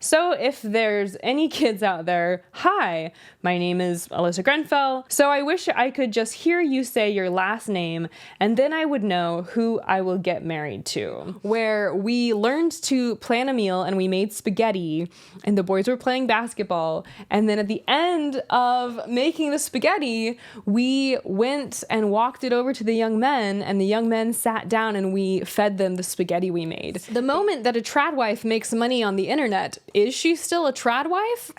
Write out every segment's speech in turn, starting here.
So if there's any kids out there, hi, my name is Alyssa Grenfell, so I wish I could just hear you say your last name and then I would know who I will get married to. Where we learned to plan a meal and we made spaghetti and the boys were playing basketball, and then at the end of making the spaghetti, we went and walked it over to the young men, and the young men sat down and we fed them the spaghetti we made. The moment that a TradWife makes money on the internet, is she still a TradWife?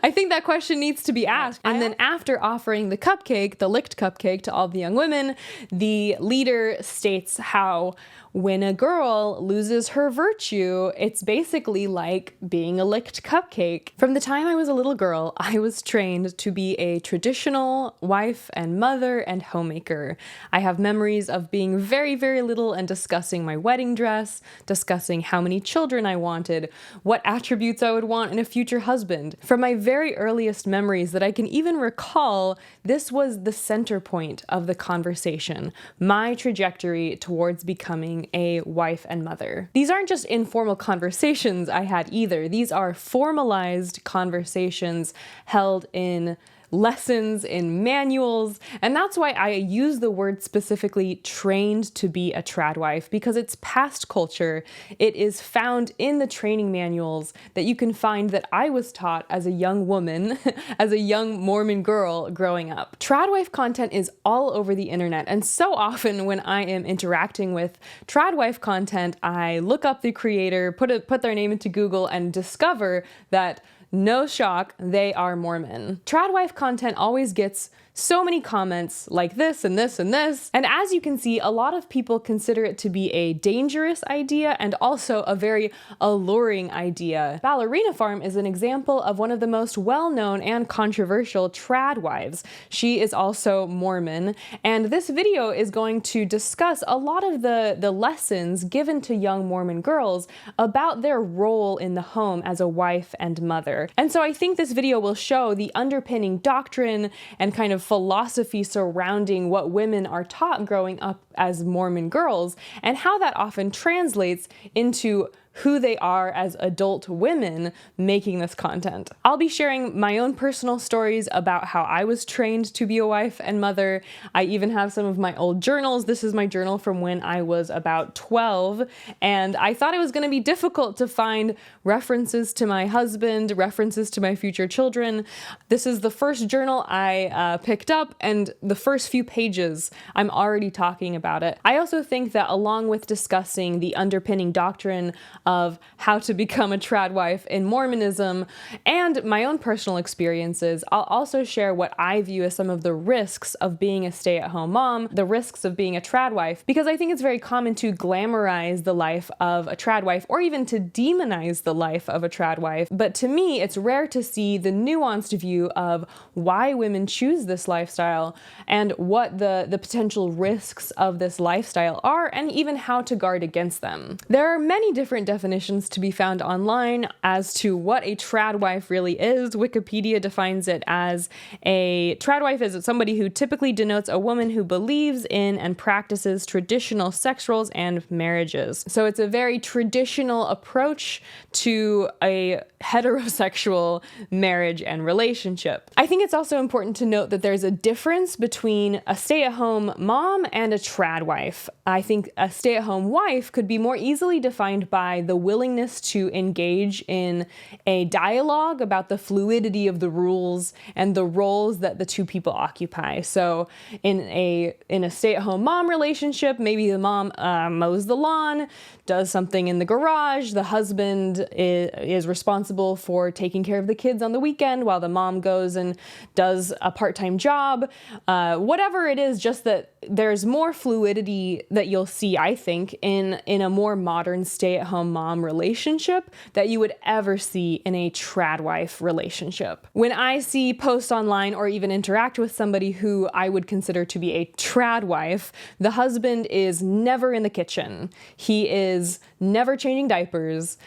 I think that question needs to be asked. And then after offering the cupcake, the licked cupcake, to all the young women, the leader states how when a girl loses her virtue, it's basically like being a licked cupcake. From the time I was a little girl, I was trained to be a traditional wife and mother and homemaker. I have memories of being very, very little and discussing my wedding dress, discussing how many children I wanted, what attributes I would want in a future husband. From my very earliest memories that I can even recall, this was the center point of the conversation, my trajectory towards becoming a wife and mother. These aren't just informal conversations I had either. These are formalized conversations held in lessons, in manuals, and that's why I use the word specifically trained to be a TradWife, because it's past culture. It is found in the training manuals that you can find that I was taught as a young woman, as a young Mormon girl growing up. TradWife content is all over the internet, and so often when I am interacting with TradWife content, I look up the creator, put their name into Google, and discover that no shock, they are Mormon. TradWife content always gets so many comments like this and this and this. And as you can see, a lot of people consider it to be a dangerous idea and also a very alluring idea. Ballerina Farm is an example of one of the most well-known and controversial TradWives. She is also Mormon, and this video is going to discuss a lot of the lessons given to young Mormon girls about their role in the home as a wife and mother. And so I think this video will show the underpinning doctrine and kind of philosophy surrounding what women are taught growing up as Mormon girls, and how that often translates into who they are as adult women making this content. I'll be sharing my own personal stories about how I was trained to be a wife and mother. I even have some of my old journals. This is my journal from when I was about 12, and I thought it was going to be difficult to find references to my husband, references to my future children. This is the first journal I picked up, and the first few pages, I'm already talking about it. I also think that along with discussing the underpinning doctrine of how to become a TradWife in Mormonism and my own personal experiences, I'll also share what I view as some of the risks of being a stay-at-home mom, the risks of being a TradWife, because I think it's very common to glamorize the life of a TradWife or even to demonize the life of a TradWife. But to me, it's rare to see the nuanced view of why women choose this lifestyle and what the potential risks of this lifestyle are, and even how to guard against them. There are many different definitions to be found online as to what a TradWife really is. Wikipedia defines it as a TradWife is somebody who typically denotes a woman who believes in and practices traditional sex roles and marriages. So it's a very traditional approach to a heterosexual marriage and relationship. I think it's also important to note that there's a difference between a stay-at-home mom and a TradWife. I think a stay-at-home wife could be more easily defined by the willingness to engage in a dialogue about the fluidity of the rules and the roles that the two people occupy. So in a stay-at-home mom relationship, maybe the mom mows the lawn, does something in the garage, the husband is responsible for taking care of the kids on the weekend while the mom goes and does a part-time job. Whatever it is, just that there's more fluidity that you'll see, I think, in a more modern stay-at-home mom relationship that you would ever see in a TradWife relationship. When I see posts online or even interact with somebody who I would consider to be a TradWife, the husband is never in the kitchen. He is is never changing diapers.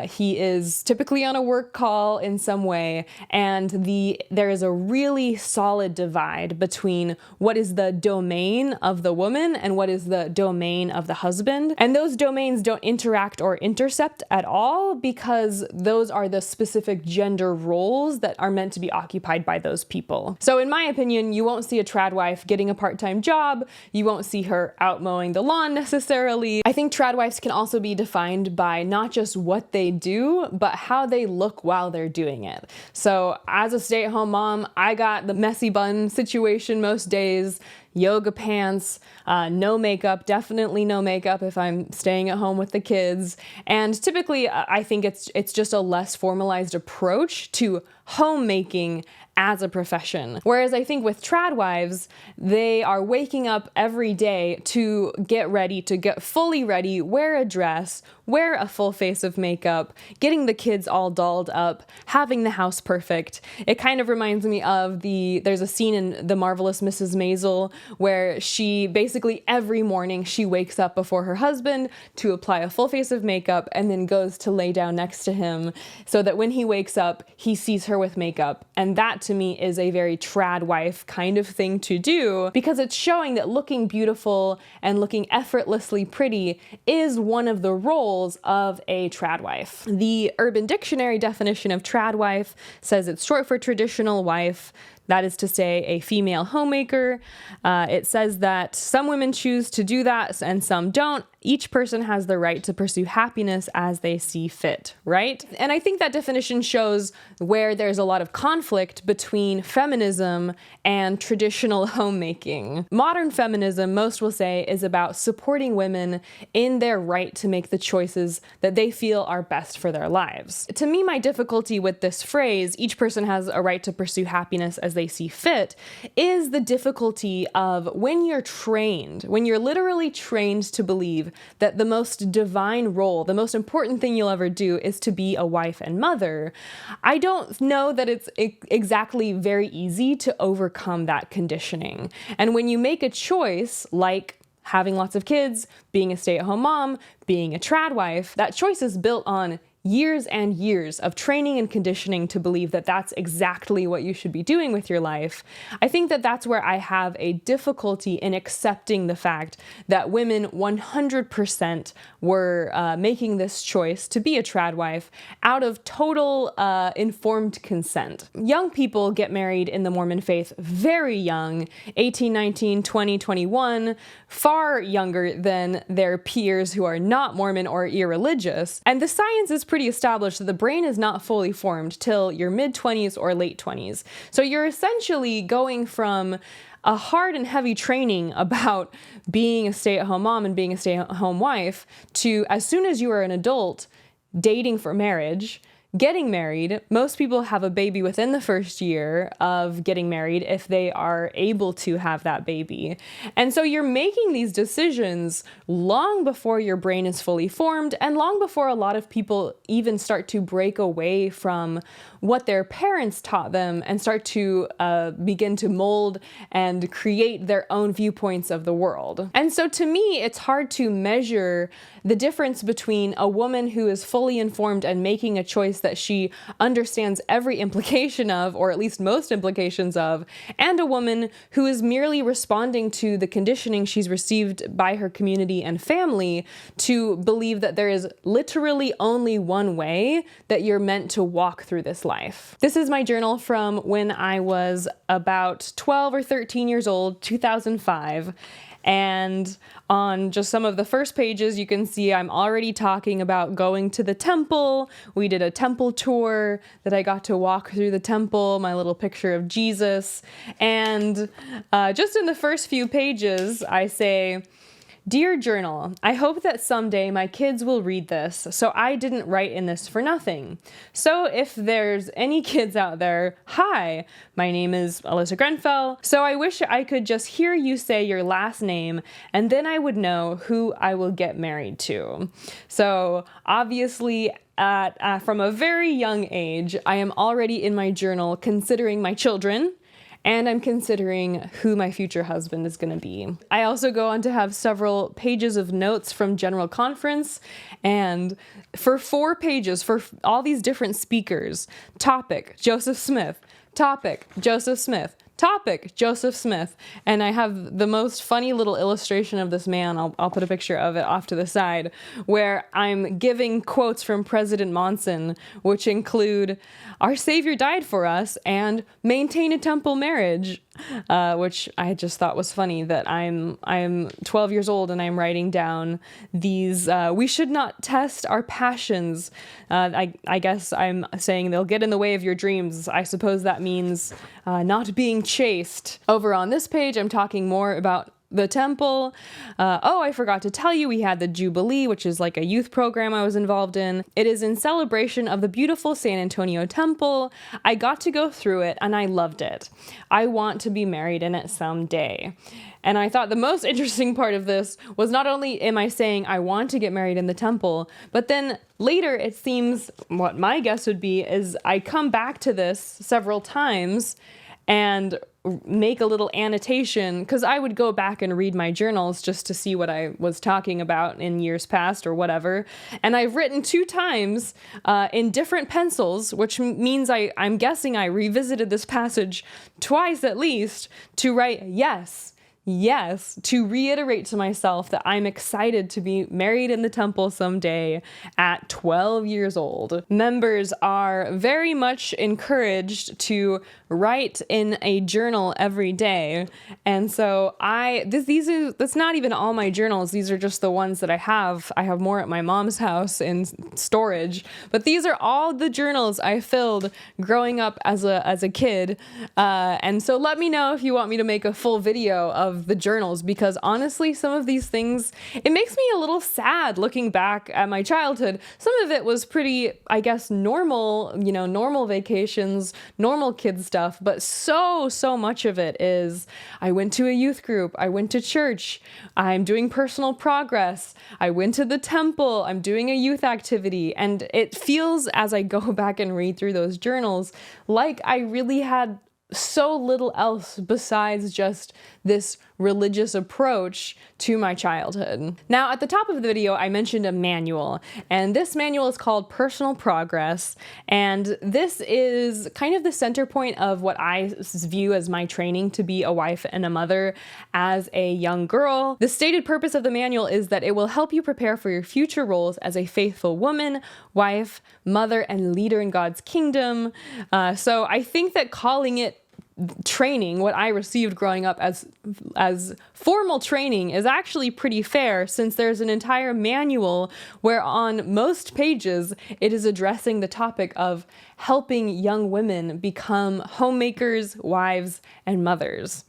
He is typically on a work call in some way, and there is a really solid divide between what is the domain of the woman and what is the domain of the husband. And those domains don't interact or intercept at all, because those are the specific gender roles that are meant to be occupied by those people. So in my opinion, you won't see a trad wife getting a part-time job. You won't see her out mowing the lawn necessarily. I think trad wives can also be defined by not just what they do, but how they look while they're doing it. So as a stay-at-home mom, I got the messy bun situation most days, yoga pants, no makeup, definitely no makeup if I'm staying at home with the kids. And typically, I think it's just a less formalized approach to homemaking as a profession. Whereas I think with trad wives, they are waking up every day to get ready, to get fully ready, wear a dress, wear a full face of makeup, getting the kids all dolled up, having the house perfect. It kind of reminds me of there's a scene in The Marvelous Mrs. Maisel where she basically every morning she wakes up before her husband to apply a full face of makeup and then goes to lay down next to him so that when he wakes up, he sees her with makeup. And that to me is a very trad wife kind of thing to do, because it's showing that looking beautiful and looking effortlessly pretty is one of the roles of a trad wife. The Urban Dictionary definition of trad wife says it's short for traditional wife. That is to say, a female homemaker. It says that some women choose to do that and some don't. Each person has the right to pursue happiness as they see fit, right? And I think that definition shows where there's a lot of conflict between feminism and traditional homemaking. Modern feminism, most will say, is about supporting women in their right to make the choices that they feel are best for their lives. To me, my difficulty with this phrase, each person has a right to pursue happiness as they see fit, is the difficulty of when you're literally trained to believe that the most divine role, the most important thing you'll ever do is to be a wife and mother. I don't know that it's exactly very easy to overcome that conditioning. And when you make a choice like having lots of kids, being a stay-at-home mom, being a trad wife, that choice is built on years and years of training and conditioning to believe that that's exactly what you should be doing with your life. I think that that's where I have a difficulty in accepting the fact that women 100% were making this choice to be a trad wife out of total informed consent. Young people get married in the Mormon faith very young, 18, 19, 20, 21, far younger than their peers who are not Mormon or irreligious. And the science is pretty established that the brain is not fully formed till your mid-20s or late 20s. So you're essentially going from a hard and heavy training about being a stay-at-home mom and being a stay-at-home wife to, as soon as you are an adult, dating for marriage, getting married. Most people have a baby within the first year of getting married if they are able to have that baby. And so you're making these decisions long before your brain is fully formed and long before a lot of people even start to break away from what their parents taught them and start to begin to mold and create their own viewpoints of the world. And so to me, it's hard to measure the difference between a woman who is fully informed and making a choice that she understands every implication of, or at least most implications of, and a woman who is merely responding to the conditioning she's received by her community and family to believe that there is literally only one way that you're meant to walk through this life. This is my journal from when I was about 12 or 13 years old, 2005. And on just some of the first pages, you can see I'm already talking about going to the temple. We did a temple tour that I got to walk through the temple, my little picture of Jesus. And just in the first few pages, I say, "Dear Journal, I hope that someday my kids will read this, so I didn't write in this for nothing. So if there's any kids out there, hi, my name is Alyssa Grenfell, so I wish I could just hear you say your last name, and then I would know who I will get married to." So obviously, from a very young age, I am already in my journal considering my children and I'm considering who my future husband is going to be. I also go on to have several pages of notes from General Conference, and for 4 pages, for all these different speakers, topic, Joseph Smith, topic, Joseph Smith, topic, Joseph Smith. And I have the most funny little illustration of this man. I'll put a picture of it off to the side, where I'm giving quotes from President Monson, which include, "Our Savior died for us," and "maintain a temple marriage," which I just thought was funny that I'm 12 years old and I'm writing down these, "We should not test our passions." I guess I'm saying they'll get in the way of your dreams. I suppose that means not being chaste. Over on this page, I'm talking more about the temple. I forgot to tell you, we had the Jubilee, which is like a youth program I was involved in. It is in celebration of the beautiful San Antonio temple. I got to go through it and I loved it. I want to be married in it someday. And I thought the most interesting part of this was not only am I saying I want to get married in the temple, but then later it seems what my guess would be is I come back to this several times and make a little annotation, because I would go back and read my journals just to see what I was talking about in years past or whatever. And I've written 2 times in different pencils, which means I'm guessing I revisited this passage twice at least to write yes, to reiterate to myself that I'm excited to be married in the temple someday at 12 years old. Members are very much encouraged to write in a journal every day. And so that's not even all my journals. These are just the ones that I have. I have more at my mom's house in storage, but these are all the journals I filled growing up as a kid. And so let me know if you want me to make a full video of the journals, because honestly, some of these things, it makes me a little sad looking back at my childhood. Some of it was pretty, I guess, normal vacations, normal kid stuff, but so much of it is, I went to a youth group, I went to church, I'm doing personal progress, I went to the temple, I'm doing a youth activity, and it feels, as I go back and read through those journals, like I really had so little else besides just this religious approach to my childhood. Now, at the top of the video, I mentioned a manual, and this manual is called Personal Progress, and this is kind of the center point of what I view as my training to be a wife and a mother as a young girl. The stated purpose of the manual is that it will help you prepare for your future roles as a faithful woman, wife, mother, and leader in God's kingdom. So I think that calling it training, what I received growing up as formal training, is actually pretty fair, since there's an entire manual where on most pages it is addressing the topic of helping young women become homemakers, wives, and mothers.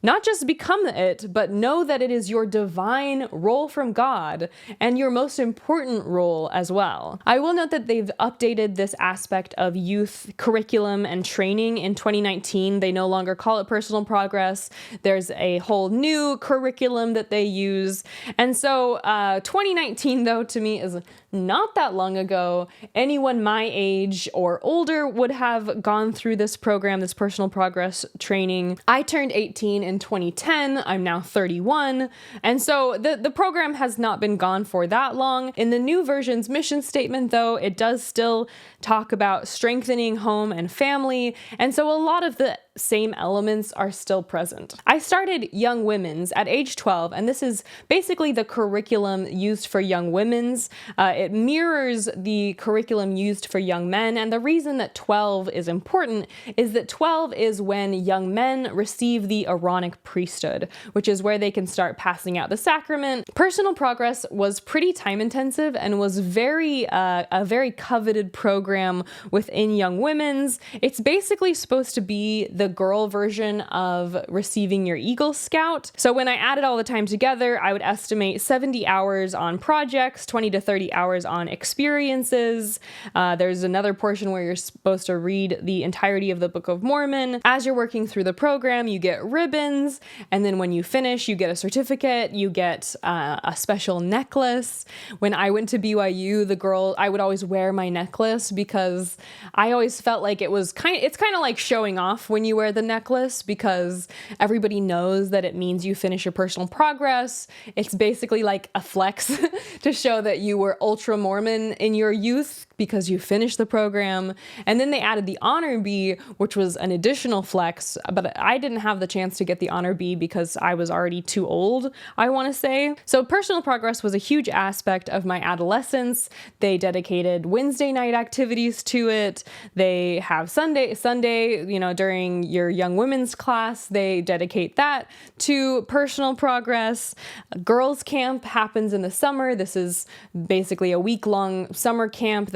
Not just become it, but know that it is your divine role from God and your most important role as well. I will note that they've updated this aspect of youth curriculum and training in 2019. They no longer call it Personal Progress. There's a whole new curriculum that they use. And so 2019, though, to me is not that long ago. Anyone my age or older would have gone through this program, this Personal Progress training. I turned 18 in 2010. I'm now 31. And so the program has not been gone for that long. In the new version's mission statement, though, it does still talk about strengthening home and family. And so a lot of the same elements are still present. I started Young Women's at age 12, and this is basically the curriculum used for young women's. It mirrors the curriculum used for young men, and the reason that 12 is important is that 12 is when young men receive the Aaronic priesthood, which is where they can start passing out the sacrament. Personal Progress was pretty time intensive and was a very coveted program within Young Women's. It's basically supposed to be the girl version of receiving your Eagle Scout. So when I added all the time together, I would estimate 70 hours on projects, 20 to 30 hours on experiences. There's another portion where you're supposed to read the entirety of the Book of Mormon. As you're working through the program, you get ribbons, and then when you finish, you get a certificate, you get a special necklace. When I went to BYU, I would always wear my necklace because I always felt like it's kind of like showing off when you you wear the necklace because everybody knows that it means you finish your personal progress. It's basically like a flex to show that you were ultra Mormon in your youth because you finished the program. And then they added the honor bee, which was an additional flex, but I didn't have the chance to get the honor bee because I was already too old, I want to say. So personal progress was a huge aspect of my adolescence. They dedicated Wednesday night activities to it. They have Sunday, during your young women's class, they dedicate that to personal progress. Girls camp happens in the summer. This is basically a week-long summer camp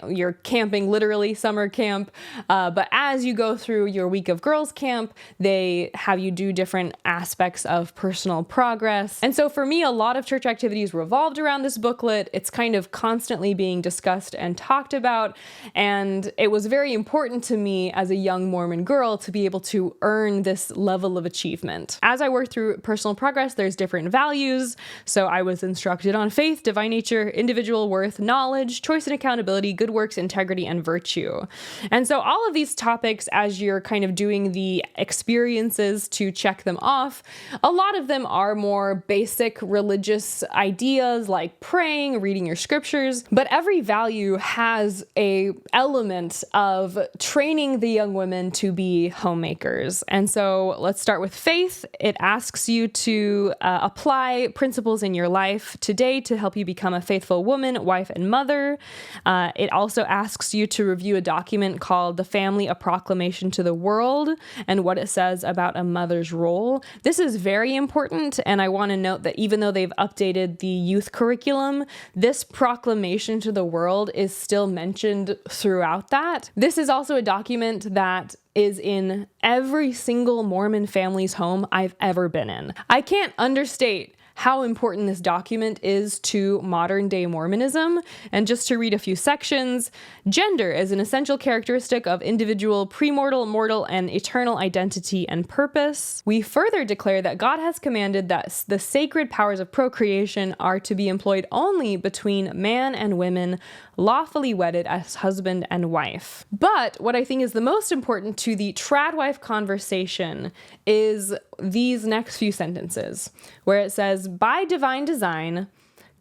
you're camping, literally summer camp. But as you go through your week of girls camp, they have you do different aspects of personal progress. And so for me, a lot of church activities revolved around this booklet. It's kind of constantly being discussed and talked about. And it was very important to me as a young Mormon girl to be able to earn this level of achievement. As I worked through personal progress, there's different values. So I was instructed on faith, divine nature, individual worth, knowledge, choice and accountability, good works, integrity, and virtue. And so all of these topics, as you're kind of doing the experiences to check them off, a lot of them are more basic religious ideas like praying, reading your scriptures, but every value has a element of training the young women to be homemakers. And so let's start with faith. It asks you to apply principles in your life today to help you become a faithful woman, wife, and mother. It also asks you to review a document called The Family, a Proclamation to the World, and what it says about a mother's role. This is very important, and I want to note that even though they've updated the youth curriculum, this proclamation to the world is still mentioned throughout that. This is also a document that is in every single Mormon family's home I've ever been in. I can't understate how important this document is to modern day Mormonism. And just to read a few sections, gender is an essential characteristic of individual premortal, mortal, and eternal identity and purpose. We further declare that God has commanded that the sacred powers of procreation are to be employed only between man and women, lawfully wedded as husband and wife. But what I think is the most important to the TradWife conversation is these next few sentences, where it says, by divine design,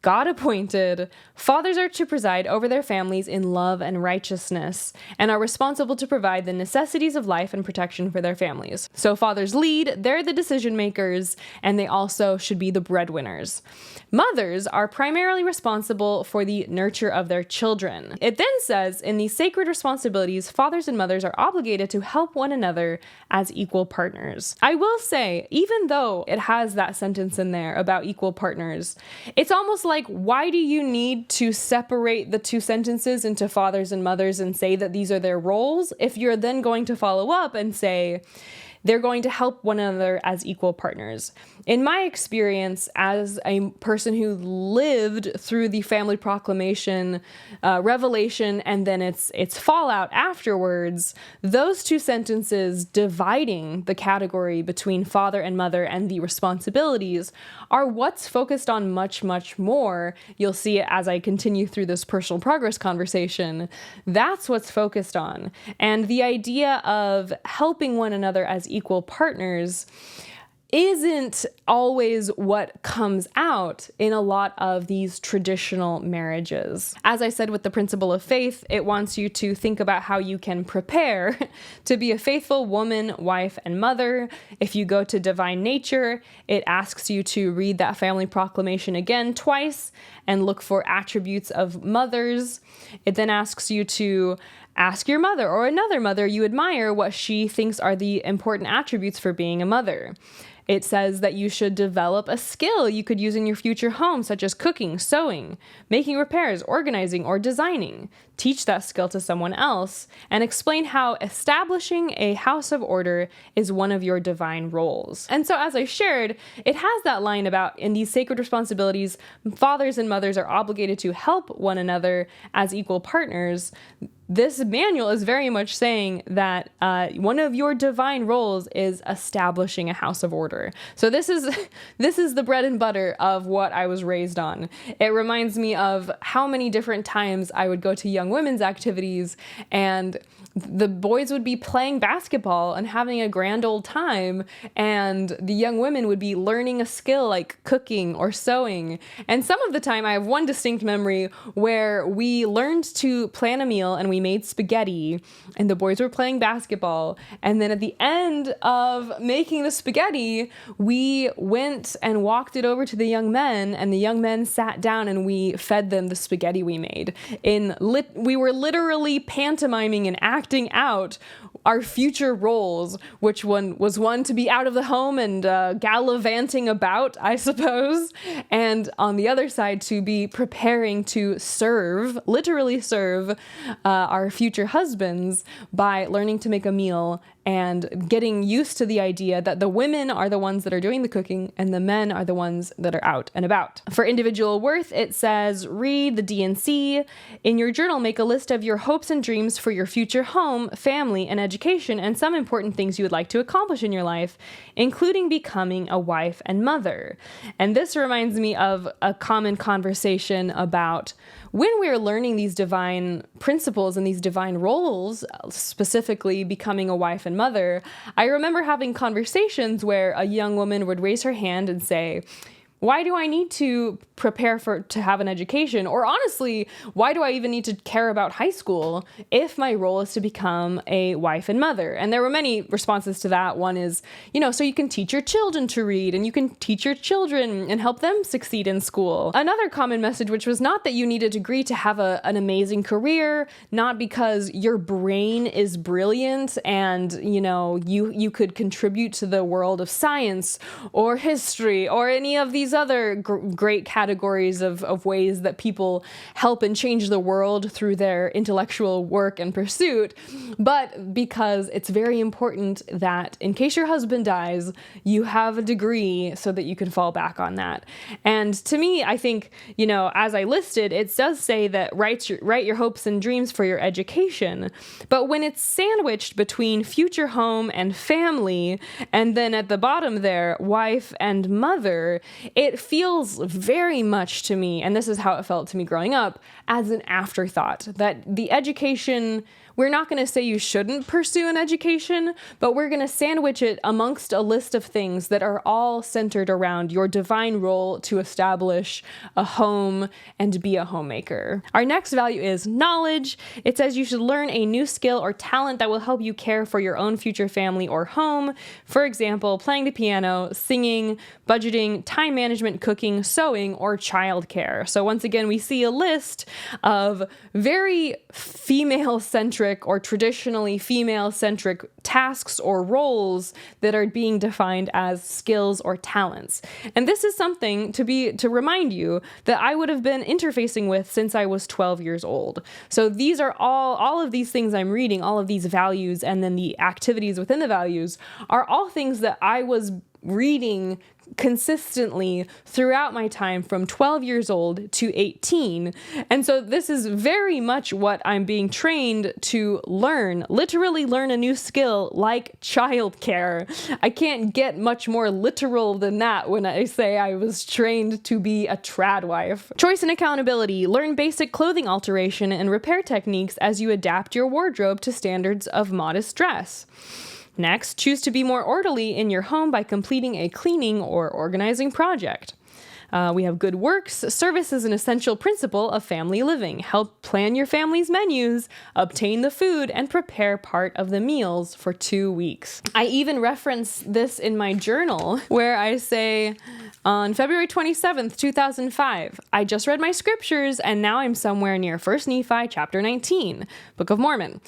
God appointed, fathers are to preside over their families in love and righteousness, and are responsible to provide the necessities of life and protection for their families. So fathers lead, they're the decision makers, and they also should be the breadwinners. Mothers are primarily responsible for the nurture of their children. It then says, in these sacred responsibilities, fathers and mothers are obligated to help one another as equal partners. I will say, even though it has that sentence in there about equal partners, it's almost like, why do you need to separate the two sentences into fathers and mothers and say that these are their roles if you're then going to follow up and say they're going to help one another as equal partners? In my experience as a person who lived through the family proclamation revelation and then its fallout afterwards, those two sentences dividing the category between father and mother and the responsibilities are what's focused on much, much more. You'll see it as I continue through this personal progress conversation. That's what's focused on. And the idea of helping one another as equal partners isn't always what comes out in a lot of these traditional marriages. As I said with the principle of faith, it wants you to think about how you can prepare to be a faithful woman, wife, and mother. If you go to divine nature, it asks you to read that family proclamation again twice and look for attributes of mothers. It then asks you to ask your mother or another mother you admire what she thinks are the important attributes for being a mother. It says that you should develop a skill you could use in your future home, such as cooking, sewing, making repairs, organizing, or designing. Teach that skill to someone else, and explain how establishing a house of order is one of your divine roles. And so, as I shared, it has that line about in these sacred responsibilities, fathers and mothers are obligated to help one another as equal partners. this manual is very much saying that one of your divine roles is establishing a house of order. So this is the bread and butter of what I was raised on. It reminds me of how many different times I would go to young women's activities and the boys would be playing basketball and having a grand old time, and the young women would be learning a skill like cooking or sewing. And some of the time, I have one distinct memory where we learned to plan a meal and we made spaghetti, and the boys were playing basketball. And then at the end of making the spaghetti, we went and walked it over to the young men, and the young men sat down and we fed them the spaghetti we made. We were literally pantomiming and acting out our future roles, which one was to be out of the home and gallivanting about, I suppose, and on the other side to be preparing to literally serve our future husbands by learning to make a meal and getting used to the idea that the women are the ones that are doing the cooking and the men are the ones that are out and about. For individual worth, it says, read the D&C. In your journal, make a list of your hopes and dreams for your future home, family, and education, and some important things you would like to accomplish in your life, including becoming a wife and mother. And this reminds me of a common conversation about when we're learning these divine principles and these divine roles, specifically becoming a wife and mother. I remember having conversations where a young woman would raise her hand and say, why do I need to prepare to have an education? Or honestly, why do I even need to care about high school if my role is to become a wife and mother? And there were many responses to that. One is, so you can teach your children to read and you can teach your children and help them succeed in school. Another common message, which was not that you need a degree to have an amazing career, not because your brain is brilliant and, you could contribute to the world of science or history or any of these other great categories of ways that people help and change the world through their intellectual work and pursuit, but because it's very important that in case your husband dies, you have a degree so that you can fall back on that. And to me, I think, as I listed, it does say that write your hopes and dreams for your education, but when it's sandwiched between future home and family, and then at the bottom there, wife and mother, it feels very much to me, and this is how it felt to me growing up, as an afterthought. That the education, we're not going to say you shouldn't pursue an education, but we're going to sandwich it amongst a list of things that are all centered around your divine role to establish a home and be a homemaker. Our next value is knowledge. It says you should learn a new skill or talent that will help you care for your own future family or home. For example, playing the piano, singing, budgeting, time management, cooking, sewing, or childcare. So once again, we see a list of very female-centric or traditionally female-centric tasks or roles that are being defined as skills or talents. And this is something to remind you that I would have been interfacing with since I was 12 years old. So these are all of these things I'm reading, all of these values, and then the activities within the values are all things that I was reading consistently throughout my time from 12 years old to 18. And so this is very much what I'm being trained to learn, literally learn a new skill like childcare. I can't get much more literal than that when I say I was trained to be a TradWife. Choice and accountability. Learn basic clothing alteration and repair techniques as you adapt your wardrobe to standards of modest dress. Next, choose to be more orderly in your home by completing a cleaning or organizing project. We have good works. Service is an essential principle of family living. Help plan your family's menus, obtain the food, and prepare part of the meals for 2 weeks. I even reference this in my journal where I say, on February 27th, 2005, I just read my scriptures and now I'm somewhere near 1 Nephi chapter 19, Book of Mormon.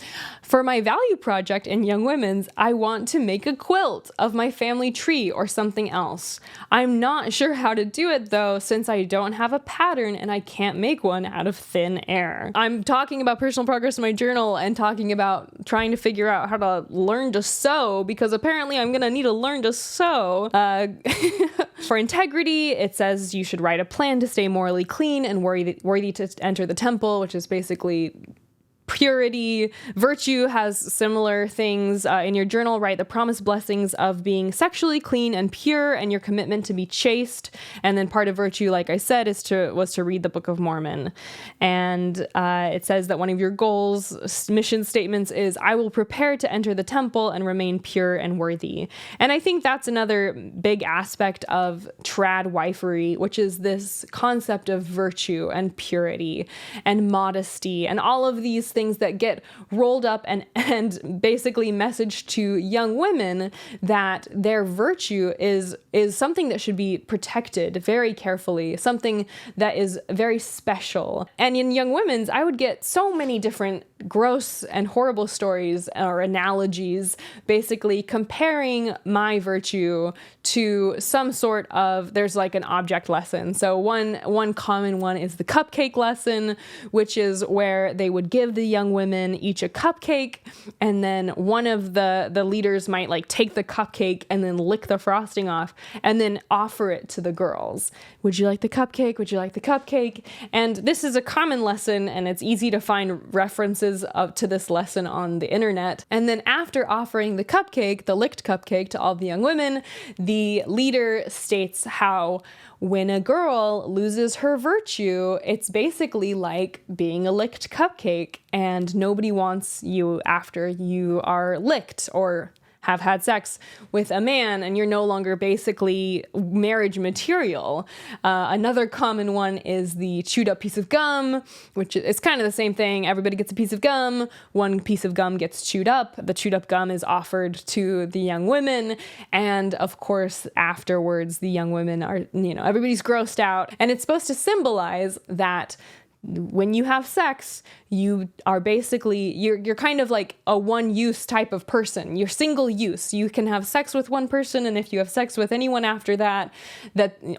For my value project in Young Women's, I want to make a quilt of my family tree or something else. I'm not sure how to do it though, since I don't have a pattern and I can't make one out of thin air. I'm talking about personal progress in my journal and talking about trying to figure out how to learn to sew, because apparently I'm gonna need to learn to sew. For integrity, it says you should write a plan to stay morally clean and worthy to enter the temple, which is basically purity. Virtue has similar things. In your journal, write the promised blessings of being sexually clean and pure, and your commitment to be chaste. And then part of virtue, like I said, was to read the Book of Mormon. And it says that one of your goals, mission statements, is I will prepare to enter the temple and remain pure and worthy. And I think that's another big aspect of TradWifery, which is this concept of virtue and purity and modesty and all of these things that get rolled up and basically messaged to young women that their virtue is something that should be protected very carefully, something that is very special. And in young women's, I would get so many different gross and horrible stories or analogies, basically comparing my virtue to some sort of, there's like an object lesson. So one common one is the cupcake lesson, which is where they would give the young women each a cupcake, and then one of the leaders might like take the cupcake and then lick the frosting off and then offer it to the girls. Would you like the cupcake? Would you like the cupcake? And this is a common lesson, and it's easy to find references to this lesson on the internet. And then after offering the cupcake, the licked cupcake, to all the young women, the leader states how when a girl loses her virtue, it's basically like being a licked cupcake, and nobody wants you after you are licked or have had sex with a man, and you're no longer basically marriage material. Another common one is the chewed up piece of gum, which is kind of the same thing. Everybody gets a piece of gum. One piece of gum gets chewed up. The chewed up gum is offered to the young women. And of course, afterwards, the young women are, everybody's grossed out. And it's supposed to symbolize that when you have sex, you are basically, you're kind of like a one-use type of person. You're single use. You can have sex with one person, and if you have sex with anyone after that,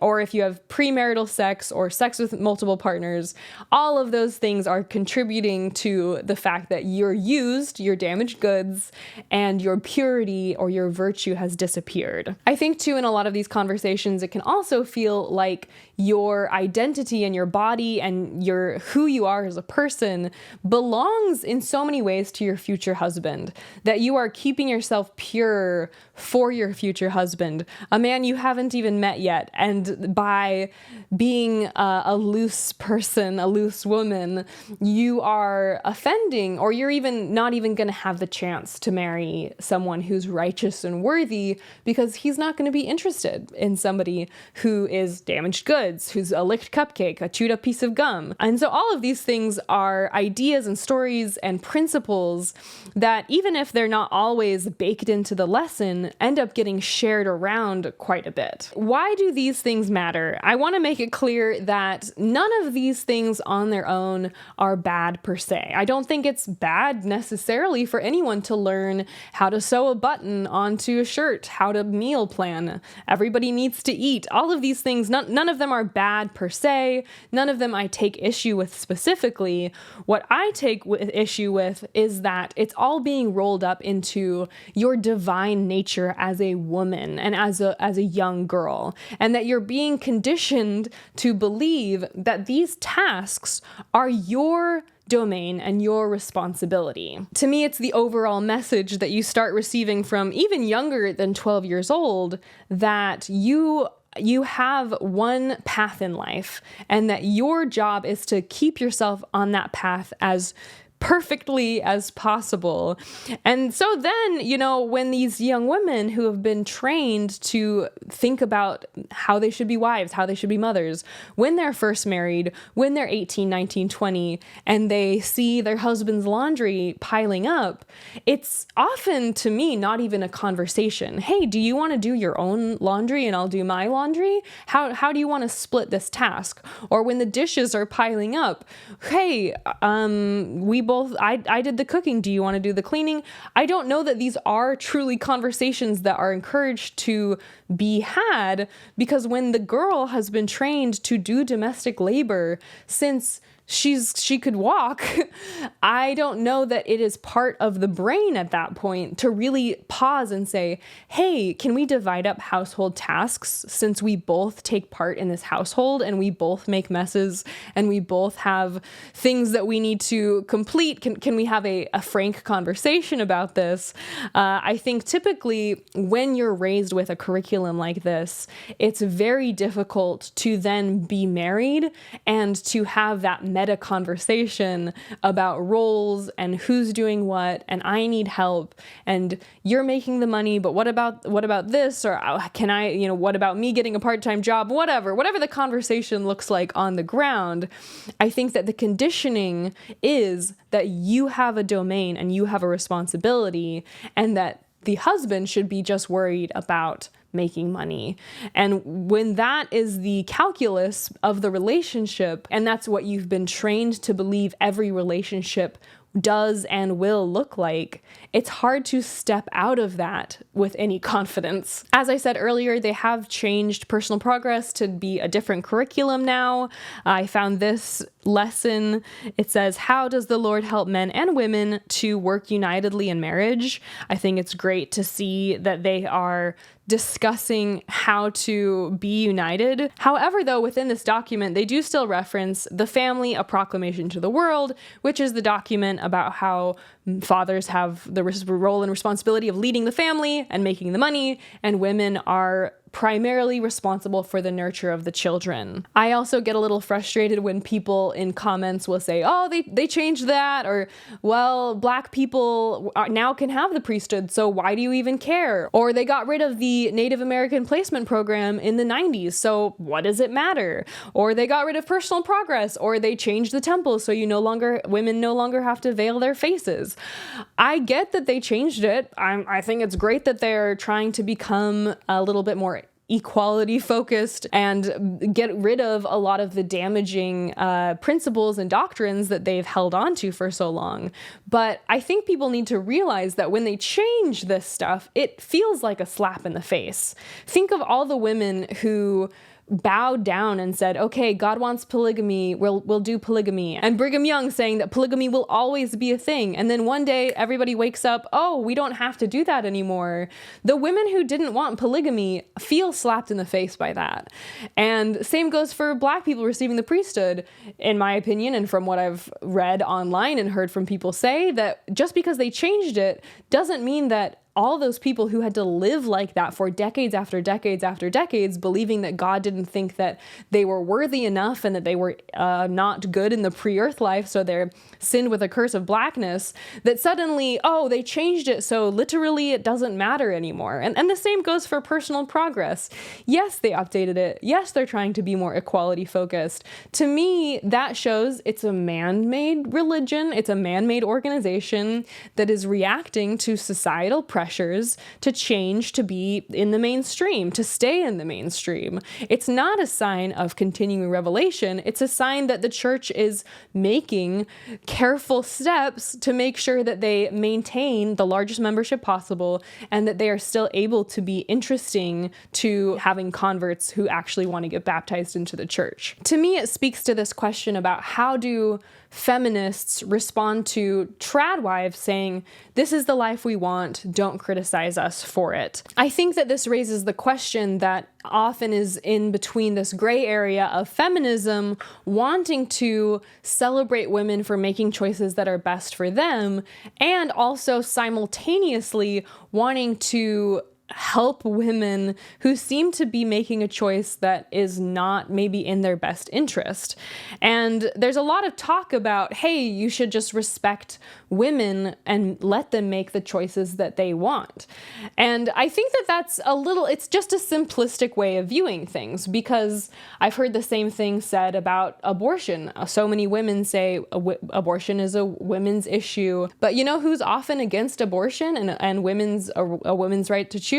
or if you have premarital sex or sex with multiple partners, all of those things are contributing to the fact that you're used, you're damaged goods, and your purity or your virtue has disappeared. I think too, in a lot of these conversations, it can also feel like your identity and your body and who you are as a person belongs in so many ways to your future husband, that you are keeping yourself pure for your future husband, a man you haven't even met yet. And by being a loose person, a loose woman, you are offending, or you're even not even going to have the chance to marry someone who's righteous and worthy, because he's not going to be interested in somebody who is damaged goods, who's a licked cupcake, a chewed up piece of gum. And so all of these things are ideas and stories and principles that, even if they're not always baked into the lesson, end up getting shared around quite a bit. Why do these things matter? I want to make it clear that none of these things on their own are bad per se. I don't think it's bad necessarily for anyone to learn how to sew a button onto a shirt, how to meal plan. Everybody needs to eat. All of these things, none of them are bad per se. None of them I take issue with specifically. What I take issue with is that it's all being rolled up into your divine nature as a woman and as a young girl, and that you're being conditioned to believe that these tasks are your domain and your responsibility. To me, it's the overall message that you start receiving from even younger than 12 years old, that you have one path in life, and that your job is to keep yourself on that path as perfectly as possible. And so then, when these young women who have been trained to think about how they should be wives, how they should be mothers, when they're first married, when they're 18, 19, 20, and they see their husband's laundry piling up, it's often, to me, not even a conversation. Hey, do you want to do your own laundry and I'll do my laundry? How do you want to split this task? Or when the dishes are piling up, hey, I did the cooking. Do you want to do the cleaning? I don't know that these are truly conversations that are encouraged to be had, because when the girl has been trained to do domestic labor since she could walk. I don't know that it is part of the brain at that point to really pause and say, hey, can we divide up household tasks since we both take part in this household and we both make messes and we both have things that we need to complete? Can we have a frank conversation about this? I think typically when you're raised with a curriculum like this, it's very difficult to then be married and to have that meta conversation about roles and who's doing what, and I need help, and you're making the money, but what about this, or can I, what about me getting a part-time job, whatever the conversation looks like on the ground. I think that the conditioning is that you have a domain and you have a responsibility, and that the husband should be just worried about making money. And when that is the calculus of the relationship, and that's what you've been trained to believe every relationship does and will look like, it's hard to step out of that with any confidence. As I said earlier, they have changed personal progress to be a different curriculum now. I found this lesson. It says, how does the Lord help men and women to work unitedly in marriage? I think it's great to see that they are discussing how to be united. However, though, within this document, they do still reference The Family, A Proclamation to the World, which is the document about how fathers have the role and responsibility of leading the family and making the money, and women are primarily responsible for the nurture of the children. I also get a little frustrated when people in comments will say, oh, they changed that, or, well, Black people now can have the priesthood, so why do you even care? Or they got rid of the Native American placement program in the 90s, so what does it matter? Or they got rid of personal progress, or they changed the temple, so women no longer have to veil their faces. I get that they changed it. I think it's great that they're trying to become a little bit more equality focused and get rid of a lot of the damaging principles and doctrines that they've held on to for so long. But I think people need to realize that when they change this stuff, it feels like a slap in the face. Think of all the women who bowed down and said, okay, God wants polygamy, we'll do polygamy. And Brigham Young saying that polygamy will always be a thing. And then one day everybody wakes up, oh, we don't have to do that anymore. The women who didn't want polygamy feel slapped in the face by that. And same goes for Black people receiving the priesthood, in my opinion, and from what I've read online and heard from people say, that just because they changed it doesn't mean that all those people who had to live like that for decades after decades after decades, believing that God didn't think that they were worthy enough and that they were not good in the pre-earth life, so they're sinned with a curse of blackness, that suddenly, oh, they changed it, so literally it doesn't matter anymore. And the same goes for personal progress. Yes, they updated it. Yes, they're trying to be more equality focused. To me, that shows it's a man-made religion. It's a man-made organization that is reacting to societal pressures to change, to be in the mainstream, to stay in the mainstream. It's not a sign of continuing revelation. It's a sign that the church is making careful steps to make sure that they maintain the largest membership possible and that they are still able to be interesting to having converts who actually want to get baptized into the church. To me, it speaks to this question about how do feminists respond to TradWife saying, this is the life we want, don't criticize us for it. I think that this raises the question that often is in between this gray area of feminism wanting to celebrate women for making choices that are best for them, and also simultaneously wanting to help women who seem to be making a choice that is not maybe in their best interest. And there's a lot of talk about, hey, you should just respect women and let them make the choices that they want. And I think that it's just a simplistic way of viewing things, because I've heard the same thing said about abortion. So many women say abortion is a women's issue, but you know who's often against abortion and a women's right to choose?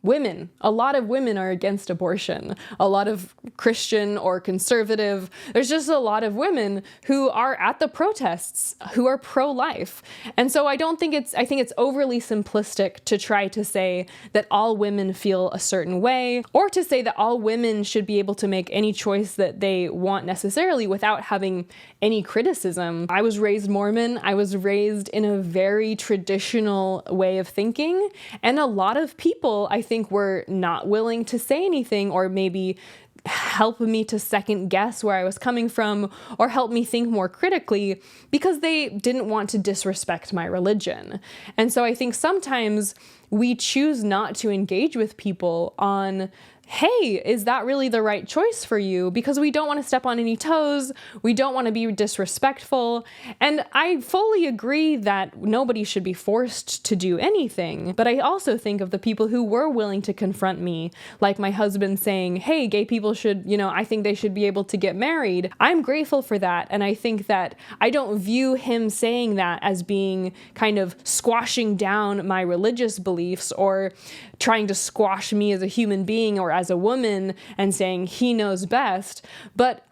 Women. A lot of women are against abortion. A lot of Christian or conservative. There's just a lot of women who are at the protests, who are pro-life. And so I think it's overly simplistic to try to say that all women feel a certain way, or to say that all women should be able to make any choice that they want necessarily without having any criticism. I was raised Mormon. I was raised in a very traditional way of thinking. And a lot of people, I think, were not willing to say anything, or maybe help me to second guess where I was coming from, or help me think more critically, because they didn't want to disrespect my religion. And so I think sometimes we choose not to engage with people on, hey, is that really the right choice for you? Because we don't want to step on any toes. We don't want to be disrespectful. And I fully agree that nobody should be forced to do anything. But I also think of the people who were willing to confront me, like my husband saying, hey, gay people should, I think they should be able to get married. I'm grateful for that. And I think that I don't view him saying that as being kind of squashing down my religious beliefs, or trying to squash me as a human being or as a woman and saying he knows best, but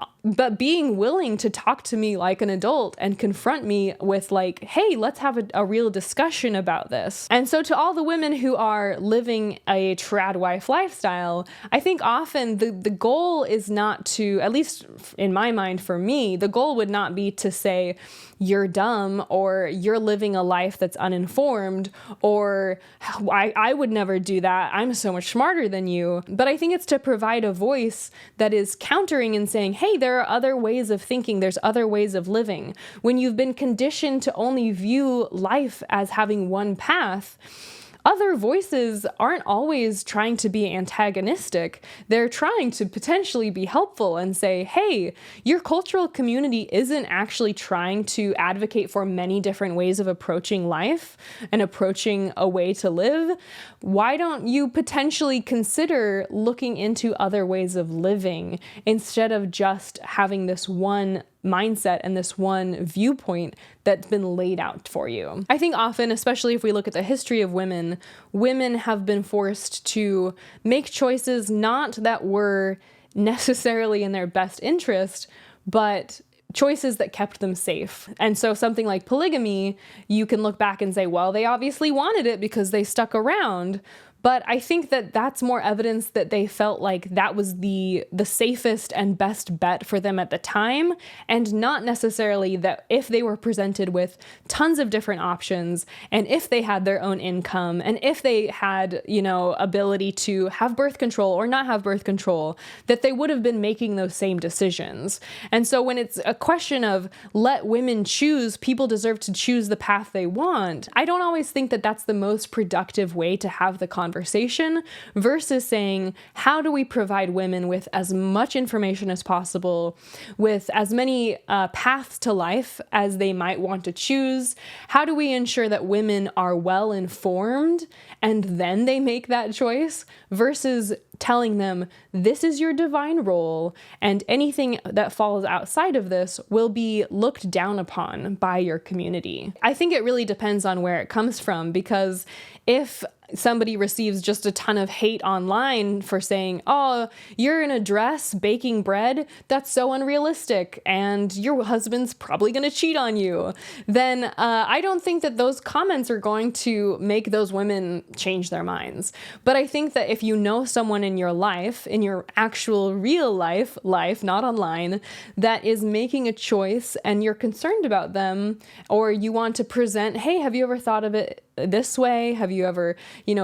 being willing to talk to me like an adult and confront me with like, hey, let's have a real discussion about this. And so to all the women who are living a TradWife lifestyle, I think often the goal is not to, at least in my mind, for me, the goal would not be to say, you're dumb, or you're living a life that's uninformed, or I would never do that, I'm so much smarter than you. But I think it's to provide a voice that is countering and saying, hey, there are other ways of thinking, there's other ways of living. When you've been conditioned to only view life as having one path, other voices aren't always trying to be antagonistic. They're trying to potentially be helpful and say, hey, your cultural community isn't actually trying to advocate for many different ways of approaching life and approaching a way to live. Why don't you potentially consider looking into other ways of living instead of just having this one mindset and this one viewpoint that's been laid out for you? I think often, especially if we look at the history of women, women have been forced to make choices not that were necessarily in their best interest, but choices that kept them safe. And so something like polygamy, you can look back and say, well, they obviously wanted it because they stuck around. But I think that that's more evidence that they felt like that was the safest and best bet for them at the time, and not necessarily that if they were presented with tons of different options, and if they had their own income, and if they had, ability to have birth control or not have birth control, that they would have been making those same decisions. And so when it's a question of let women choose, people deserve to choose the path they want, I don't always think that that's the most productive way to have the conversation, versus saying, how do we provide women with as much information as possible, with as many paths to life as they might want to choose? How do we ensure that women are well informed and then they make that choice, versus telling them, this is your divine role, and anything that falls outside of this will be looked down upon by your community? I think it really depends on where it comes from, because if somebody receives just a ton of hate online for saying, oh, you're in a dress baking bread, that's so unrealistic, and your husband's probably going to cheat on you, then I don't think that those comments are going to make those women change their minds. But I think that if you know someone in your life, in your actual real life, not online, that is making a choice and you're concerned about them, or you want to present, hey, have you ever thought of it this way? Have you ever,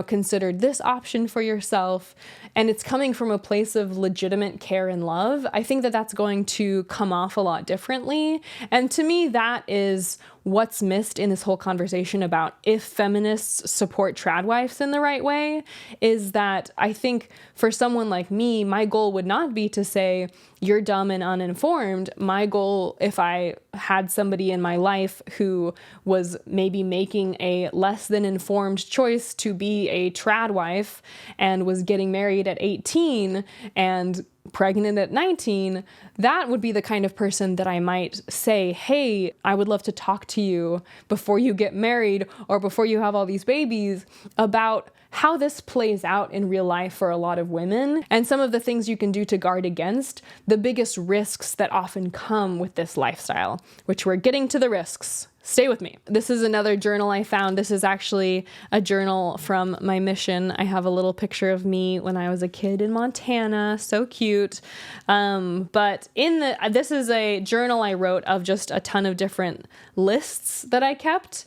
considered this option for yourself? And it's coming from a place of legitimate care and love. I think that that's going to come off a lot differently. And to me, that is what's missed in this whole conversation about if feminists support tradwives in the right way, is that I think for someone like me, my goal would not be to say, you're dumb and uninformed. My goal, if I had somebody in my life who was maybe making a less than informed choice to be a tradwife and was getting married at 18 and pregnant at 19, that would be the kind of person that I might say, hey, I would love to talk to you before you get married or before you have all these babies about how this plays out in real life for a lot of women and some of the things you can do to guard against the biggest risks that often come with this lifestyle, which we're getting to the risks. Stay with me. This is another journal I found. This is actually a journal from my mission. I have a little picture of me when I was a kid in Montana. So cute. But this is a journal I wrote of just a ton of different lists that I kept.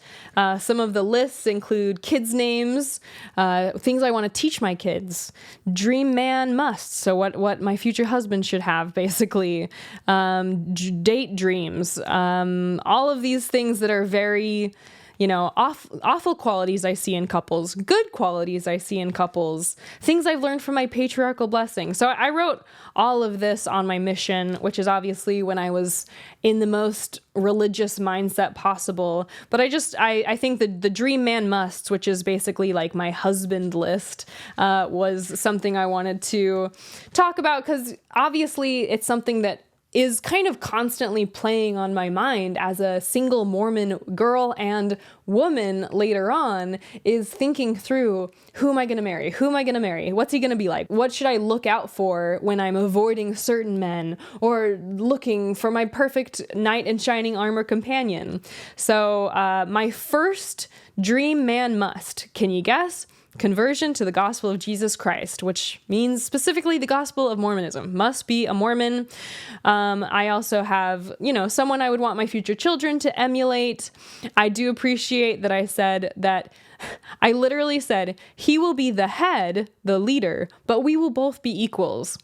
Some of the lists include kids' names, things I want to teach my kids, dream man musts, so what my future husband should have, basically, date dreams, all of these things that are very, awful qualities I see in couples, good qualities I see in couples, things I've learned from my patriarchal blessing. So I wrote all of this on my mission, which is obviously when I was in the most religious mindset possible. But I think the dream man musts, which is basically like my husband list, was something I wanted to talk about because obviously it's something that is kind of constantly playing on my mind as a single Mormon girl and woman later on, is thinking through, who am I going to marry? Who am I going to marry? What's he going to be like? What should I look out for when I'm avoiding certain men or looking for my perfect knight in shining armor companion? So my first dream man must, can you guess? Conversion to the gospel of Jesus Christ, which means specifically the gospel of Mormonism. Must be a Mormon. I also have, someone I would want my future children to emulate. I do appreciate that I said that I literally said, he will be the head, the leader, but we will both be equals.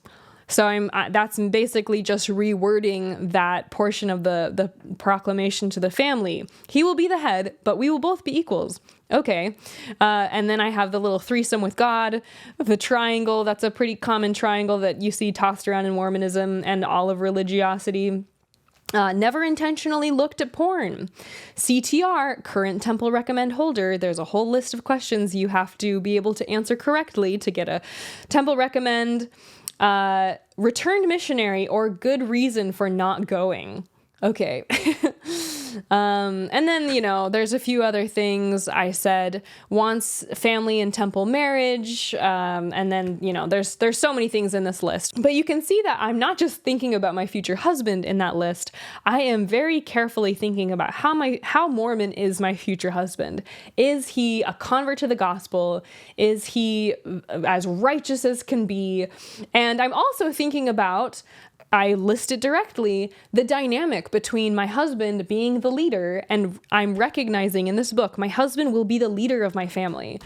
So that's basically just rewording that portion of the proclamation to the family. He will be the head, but we will both be equals. Okay. And then I have the little threesome with God, the triangle. That's a pretty common triangle that you see tossed around in Mormonism and all of religiosity. Never intentionally looked at porn. CTR, current temple recommend holder. There's a whole list of questions you have to be able to answer correctly to get a temple recommend. Returned missionary or good reason for not going. Okay. And then, there's a few other things I said. Wants family and temple marriage. And then, there's so many things in this list. But you can see that I'm not just thinking about my future husband in that list. I am very carefully thinking about how Mormon is my future husband. Is he a convert to the gospel? Is he as righteous as can be? And I'm also thinking about, I list it directly, the dynamic between my husband being the leader, and I'm recognizing in this book, my husband will be the leader of my family.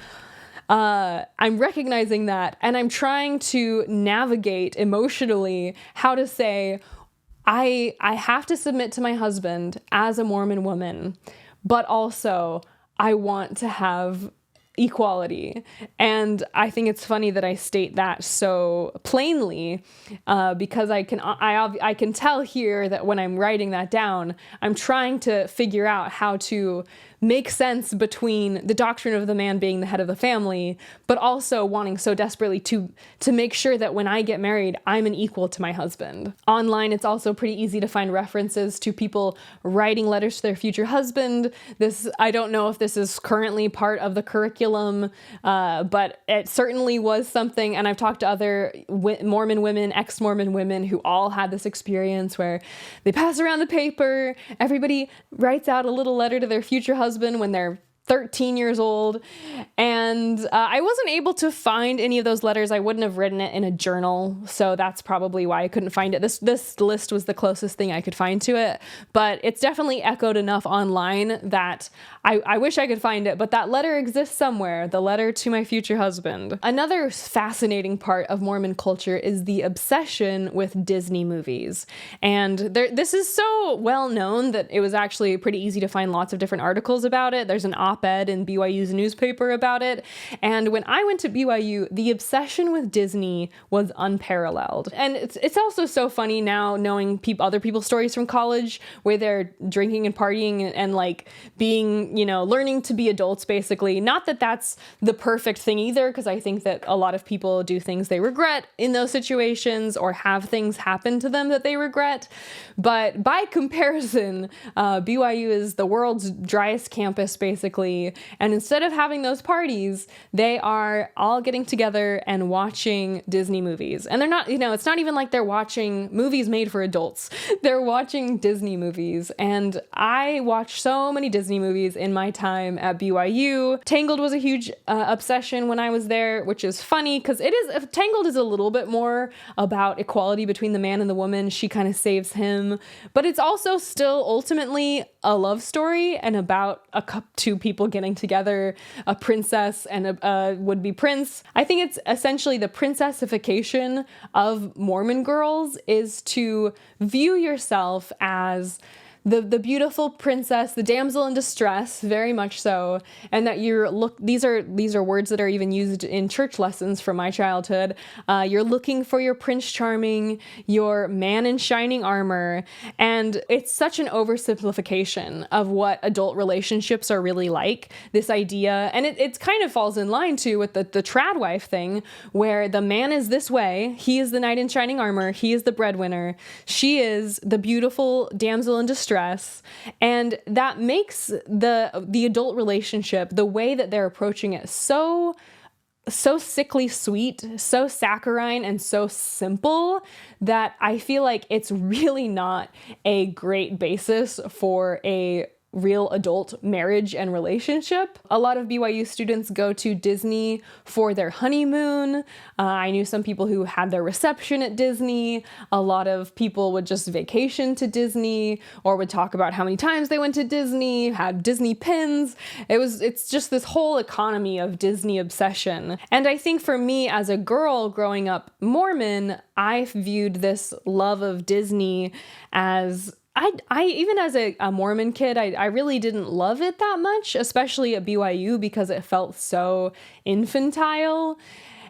I'm recognizing that, and I'm trying to navigate emotionally how to say, I have to submit to my husband as a Mormon woman, but also I want to have equality. And I think it's funny that I state that so plainly, because I can tell here that when I'm writing that down, I'm trying to figure out how to make sense between the doctrine of the man being the head of the family, but also wanting so desperately to make sure that when I get married, I'm an equal to my husband. Online, it's also pretty easy to find references to people writing letters to their future husband. I don't know if this is currently part of the curriculum, but it certainly was something. And I've talked to other Mormon women, ex-Mormon women, who all had this experience where they pass around the paper, everybody writes out a little letter to their future husband when they're 13 years old. And I wasn't able to find any of those letters. I wouldn't have written it in a journal. So that's probably why I couldn't find it. This list was the closest thing I could find to it. But it's definitely echoed enough online that I wish I could find it. But that letter exists somewhere. The letter to my future husband. Another fascinating part of Mormon culture is the obsession with Disney movies. And this is so well known that it was actually pretty easy to find lots of different articles about it. There's an op-ed in BYU's newspaper about it. And when I went to BYU, the obsession with Disney was unparalleled. And it's also so funny now knowing other people's stories from college where they're drinking and partying and like being, learning to be adults basically. Not that that's the perfect thing either, because I think that a lot of people do things they regret in those situations or have things happen to them that they regret. But by comparison, BYU is the world's driest campus basically. And instead of having those parties, they are all getting together and watching Disney movies. And they're not, it's not even like they're watching movies made for adults. They're watching Disney movies. And I watched so many Disney movies in my time at BYU. Tangled was a huge obsession when I was there, which is funny because Tangled is a little bit more about equality between the man and the woman. She kind of saves him, but it's also still ultimately a love story and about two people getting together, a princess and a would-be prince. I think it's essentially the princessification of Mormon girls is to view yourself as the beautiful princess, the damsel in distress, very much so, and that these are words that are even used in church lessons from my childhood. You're looking for your Prince Charming, your man in shining armor, and it's such an oversimplification of what adult relationships are really like. This idea, and it kind of falls in line too with the TradWife thing, where the man is this way, he is the knight in shining armor, he is the breadwinner, she is the beautiful damsel in distress. And that makes the adult relationship, the way that they're approaching it, so sickly sweet, so saccharine, and so simple that I feel like it's really not a great basis for a real adult marriage and relationship. A lot of BYU students go to Disney for their honeymoon. I knew some people who had their reception at Disney. A lot of people would just vacation to Disney or would talk about how many times they went to Disney, had Disney pins. It's just this whole economy of Disney obsession. And I think for me as a girl growing up Mormon, I viewed this love of Disney as I even as a Mormon kid, I really didn't love it that much, especially at BYU because it felt so infantile.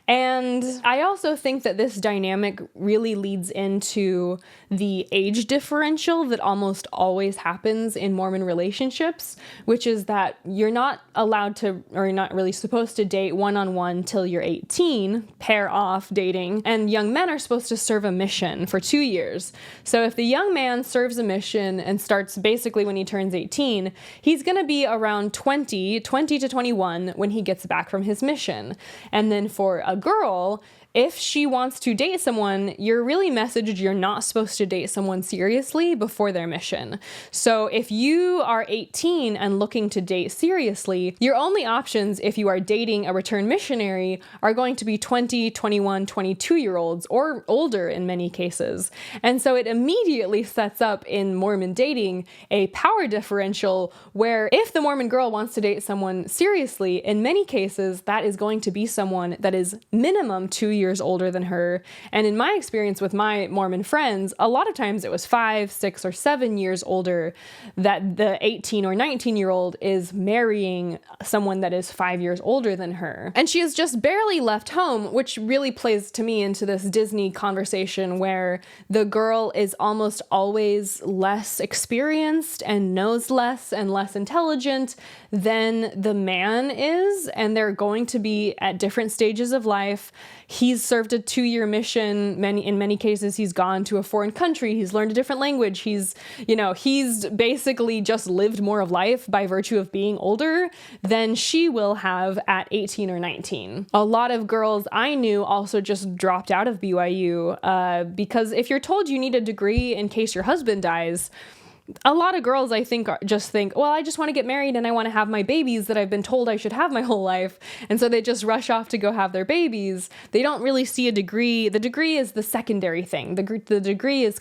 And I also think that this dynamic really leads into the age differential that almost always happens in Mormon relationships, which is that you're not allowed to, or you're not really supposed to date one-on-one till you're 18, pair off dating, and young men are supposed to serve a mission for 2 years. So if the young man serves a mission and starts basically when he turns 18, he's going to be around 20 to 21 when he gets back from his mission. And then for a girl, if she wants to date someone, you're really messaged you're not supposed to date someone seriously before their mission. So if you are 18 and looking to date seriously, your only options if you are dating a return missionary are going to be 20, 21, 22-year-olds or older in many cases. And so it immediately sets up in Mormon dating a power differential where if the Mormon girl wants to date someone seriously, in many cases that is going to be someone that is minimum 2 years older than her. And in my experience with my Mormon friends, a lot of times it was 5, 6, or 7 years older that the 18 or 19-year-old is marrying someone that is 5 years older than her. And she has just barely left home, which really plays to me into this Disney conversation where the girl is almost always less experienced and knows less and less intelligent than the man is. And they're going to be at different stages of life. He's served a 2-year mission. In many cases, he's gone to a foreign country. He's learned a different language. He's basically just lived more of life by virtue of being older than she will have at 18 or 19. A lot of girls I knew also just dropped out of BYU because if you're told you need a degree in case your husband dies, a lot of girls, I think, just think, well, I just want to get married and I want to have my babies that I've been told I should have my whole life. And so they just rush off to go have their babies. They don't really see a degree. The degree is the secondary thing. The degree is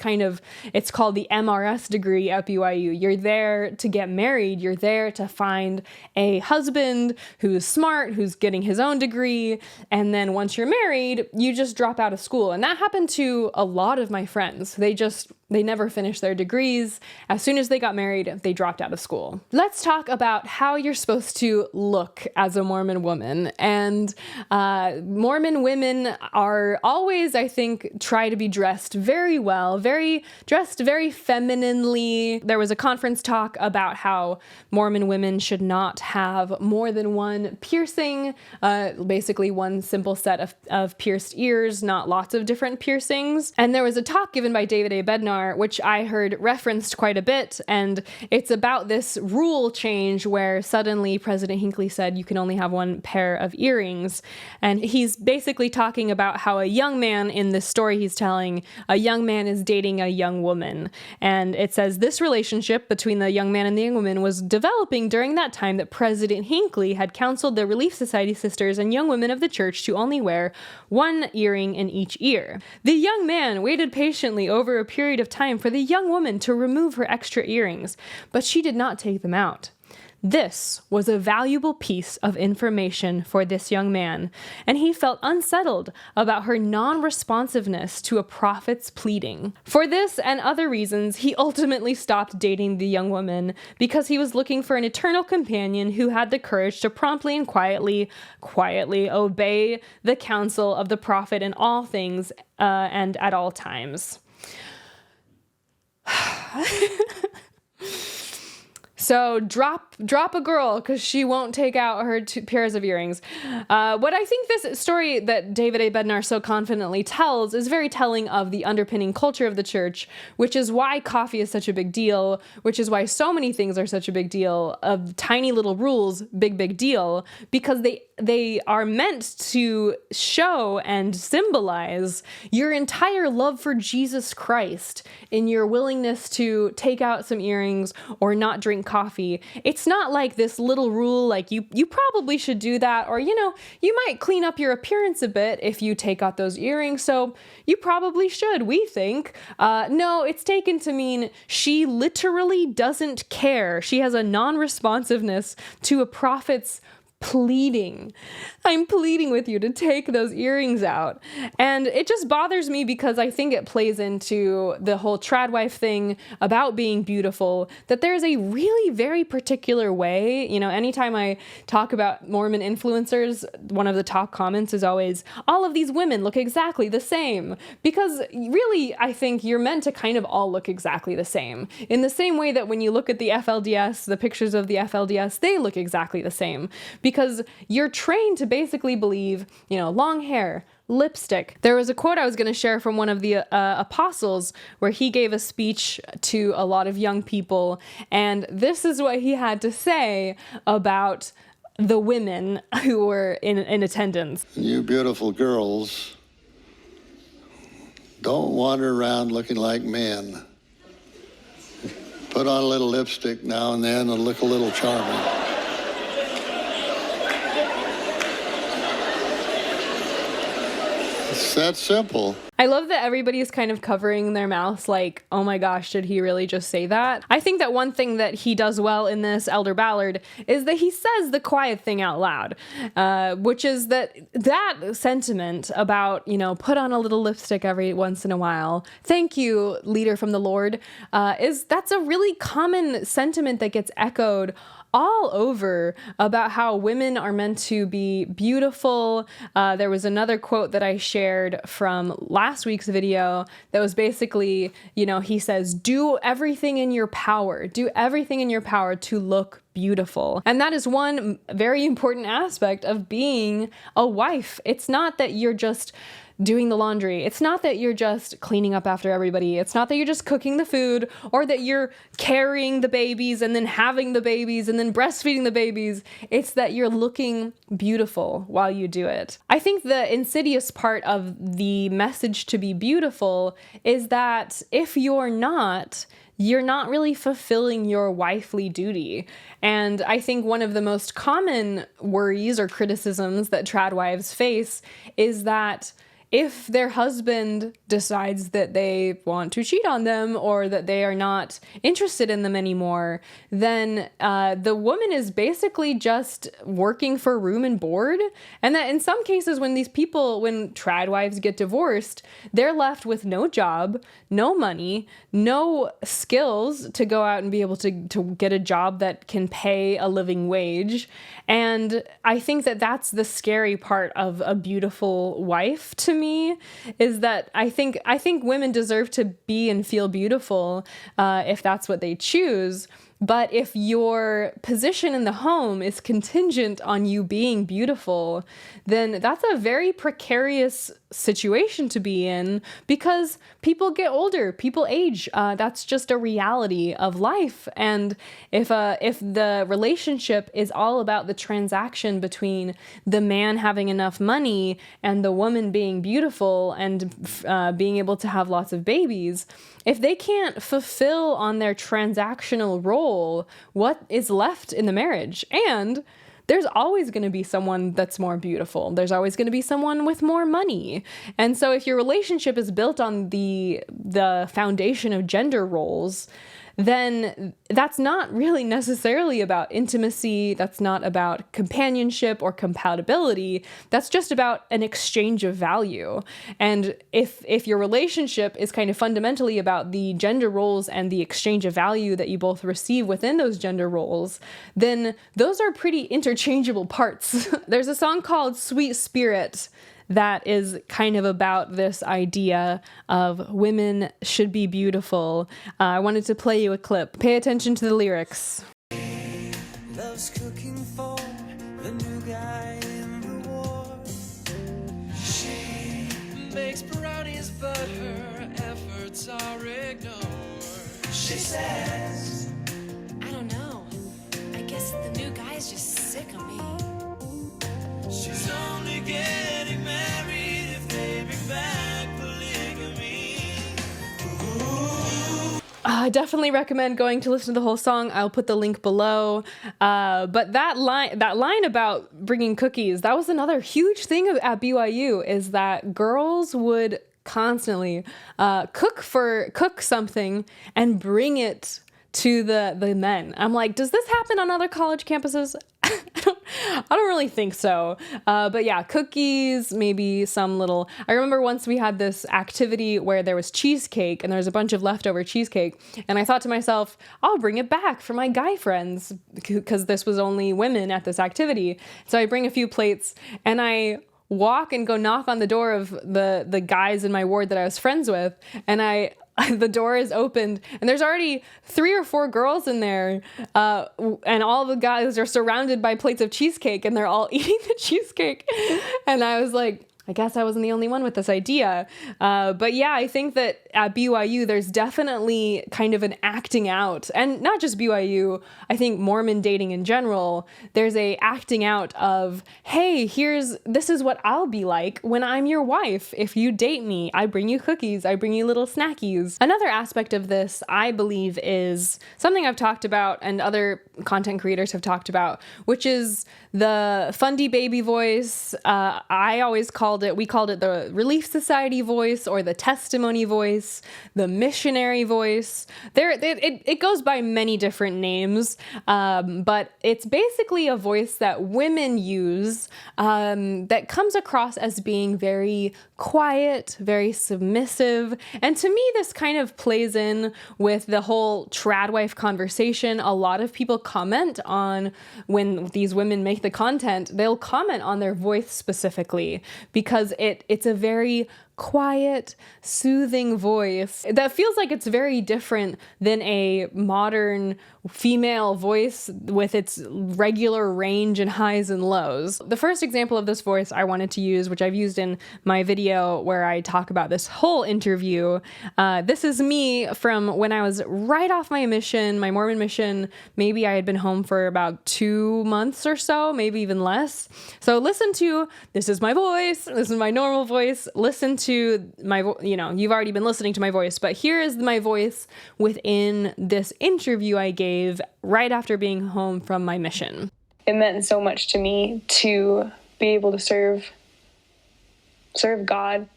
it's called the MRS degree at BYU. You're there to get married. You're there to find a husband who's smart, who's getting his own degree. And then once you're married, you just drop out of school. And that happened to a lot of my friends. They never finished their degrees. As soon as they got married, they dropped out of school. Let's talk about how you're supposed to look as a Mormon woman. And Mormon women are always, I think, try to be dressed very well, dressed very femininely. There was a conference talk about how Mormon women should not have more than one piercing, basically one simple set of pierced ears, not lots of different piercings. And there was a talk given by David A. Bednar, which I heard referenced quite a bit, and it's about this rule change where suddenly President Hinckley said you can only have one pair of earrings. And he's basically talking about how a young man, in this story he's telling, a young man is dating a young woman. And it says this relationship between the young man and the young woman was developing during that time that President Hinckley had counseled the Relief Society sisters and young women of the church to only wear one earring in each ear. The young man waited patiently over a period of time for the young woman to remove her extra earrings, but she did not take them out. This was a valuable piece of information for this young man, and he felt unsettled about her non-responsiveness to a prophet's pleading. For this and other reasons, he ultimately stopped dating the young woman because he was looking for an eternal companion who had the courage to promptly and quietly obey the counsel of the prophet in all things and at all times. So drop a girl because she won't take out her 2 pairs of earrings. What I think this story that David A. Bednar so confidently tells is very telling of the underpinning culture of the church, which is why coffee is such a big deal, which is why so many things are such a big deal, of tiny little rules, big deal, because they are meant to show and symbolize your entire love for Jesus Christ in your willingness to take out some earrings or not drink coffee. It's not like this little rule like you probably should do that, or you might clean up your appearance a bit if you take out those earrings, so you probably should, we think. No, it's taken to mean she literally doesn't care. She has a non-responsiveness to a prophet's pleading. I'm pleading with you to take those earrings out. And it just bothers me because I think it plays into the whole TradWife thing about being beautiful, that there's a really very particular way. Anytime I talk about Mormon influencers, one of the top comments is always, all of these women look exactly the same. Because really, I think you're meant to kind of all look exactly the same. In the same way that when you look at the FLDS, the pictures of the FLDS, they look exactly the same. Because you're trained to basically believe, long hair, lipstick. There was a quote I was going to share from one of the apostles where he gave a speech to a lot of young people, and this is what he had to say about the women who were in attendance. You beautiful girls don't wander around looking like men. Put on a little lipstick now and then and look a little charming. It's that simple. I love that everybody's kind of covering their mouths like, oh my gosh, did he really just say that? I think that one thing that he does well in this, Elder Ballard, is that he says the quiet thing out loud, which is that sentiment about, put on a little lipstick every once in a while. Thank you, leader from the Lord, that's a really common sentiment that gets echoed all over about how women are meant to be beautiful. There was another quote that I shared from last week's video that was basically, he says, do everything in your power. Do everything in your power to look beautiful. And that is one very important aspect of being a wife. It's not that you're just doing the laundry. It's not that you're just cleaning up after everybody. It's not that you're just cooking the food, or that you're carrying the babies and then having the babies and then breastfeeding the babies. It's that you're looking beautiful while you do it. I think the insidious part of the message to be beautiful is that if you're not really fulfilling your wifely duty. And I think one of the most common worries or criticisms that TradWives face is that if their husband decides that they want to cheat on them or that they are not interested in them anymore, then the woman is basically just working for room and board. And that in some cases, when TradWives get divorced, they're left with no job, no money, no skills to go out and be able to get a job that can pay a living wage. And I think that that's the scary part of a beautiful wife to me, is that I think women deserve to be and feel beautiful if that's what they choose. But if your position in the home is contingent on you being beautiful, then that's a very precarious situation to be in, because people get older, people age. That's just a reality of life. And if the relationship is all about the transaction between the man having enough money and the woman being beautiful and being able to have lots of babies, if they can't fulfill on their transactional role, what is left in the marriage? And there's always going to be someone that's more beautiful. There's always going to be someone with more money. And so if your relationship is built on the foundation of gender roles, then that's not really necessarily about intimacy. That's not about companionship or compatibility. That's just about an exchange of value. And if your relationship is kind of fundamentally about the gender roles and the exchange of value that you both receive within those gender roles, then those are pretty interchangeable parts. There's a song called Sweet Spirit that is kind of about this idea of women should be beautiful. I wanted to play you a clip. Pay attention to the lyrics. Loves cooking for the new guy in the war. She makes brownies, but her efforts are ignored. She says, I don't know. I guess the new guy's just sick of me. she's only getting married if they bring back polygamy. I definitely recommend going to listen to the whole song. I'll put the link below. But that line about bringing cookies, that was another huge thing at BYU, is that girls would constantly cook something and bring it to the men. I'm like, does this happen on other college campuses? I don't really think so. But yeah, cookies, maybe some little... I remember once we had this activity where there was cheesecake and there was a bunch of leftover cheesecake. And I thought to myself, I'll bring it back for my guy friends, because this was only women at this activity. So I bring a few plates and I walk and go knock on the door of the guys in my ward that I was friends with. And the door is opened and there's already 3 or 4 girls in there, and all the guys are surrounded by plates of cheesecake and they're all eating the cheesecake. And I was like, I guess I wasn't the only one with this idea. But yeah, I think that at BYU, there's definitely kind of an acting out, and not just BYU, I think Mormon dating in general, there's a acting out of, hey, this is what I'll be like when I'm your wife. If you date me, I bring you cookies, I bring you little snackies. Another aspect of this, I believe, is something I've talked about and other content creators have talked about, which is the fundy baby voice. We called it the Relief Society voice, or the testimony voice, the missionary voice. It goes by many different names, but it's basically a voice that women use that comes across as being very quiet, very submissive. And to me, this kind of plays in with the whole TradWife conversation. A lot of people comment on, when these women make the content, they'll comment on their voice specifically, because it's a very quiet, soothing voice that feels like it's very different than a modern female voice with its regular range and highs and lows. The first example of this voice I wanted to use, which I've used in my video where I talk about this whole interview, this is me from when I was right off my mission, my Mormon mission. Maybe I had been home for about 2 months or so, maybe even less. So this is my voice, this is my normal voice. Listen to my, you've already been listening to my voice, but here is my voice within this interview I gave right after being home from my mission. It meant so much to me to be able to serve serve God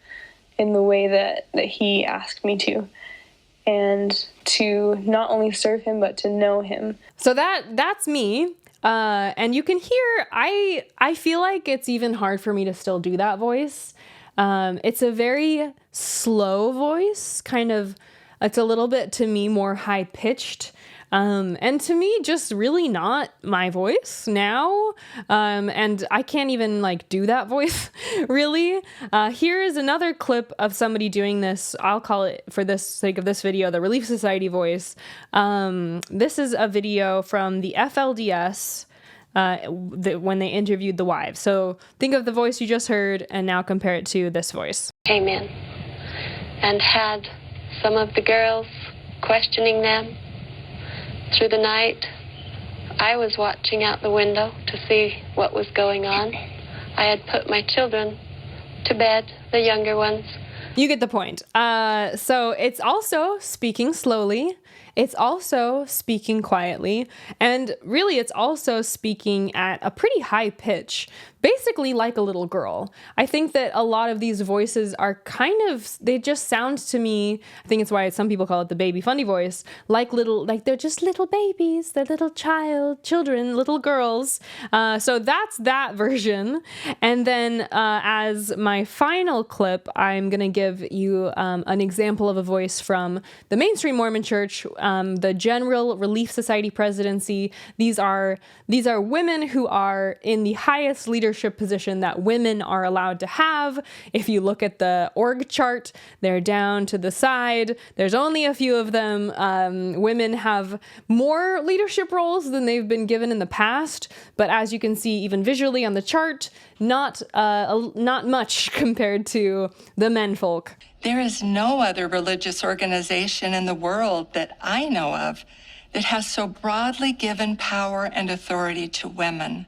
in the way that He asked me to, and to not only serve Him but to know Him. So that's me. And you can hear, I feel like it's even hard for me to still do that voice. It's a very slow voice, kind of, it's a little bit, to me, more high pitched. And to me, just really not my voice now. And I can't even like do that voice really. Here is another clip of somebody doing this. I'll call it, for the sake of this video, the Relief Society voice. This is a video from the FLDS when they interviewed the wives. So think of the voice you just heard and now compare it to this voice. Came in and had some of the girls questioning them through the night. I was watching out the window to see what was going on. I had put my children to bed, the younger ones. You get the point. So it's also speaking slowly. It's also speaking quietly. And really, it's also speaking at a pretty high pitch, basically like a little girl. I think that a lot of these voices are kind of, they just sound to me, I think it's why some people call it the baby funny voice, like they're just little babies, they're little children, little girls. So that's that version. And then as my final clip, I'm going to give you an example of a voice from the mainstream Mormon church, the General Relief Society presidency. These are women who are in the highest leadership position that women are allowed to have. If you look at the org chart, they're down to the side. There's only a few of them. Women have more leadership roles than they've been given in the past, but as you can see, even visually on the chart, not much compared to the men folk. There is no other religious organization in the world that I know of that has so broadly given power and authority to women.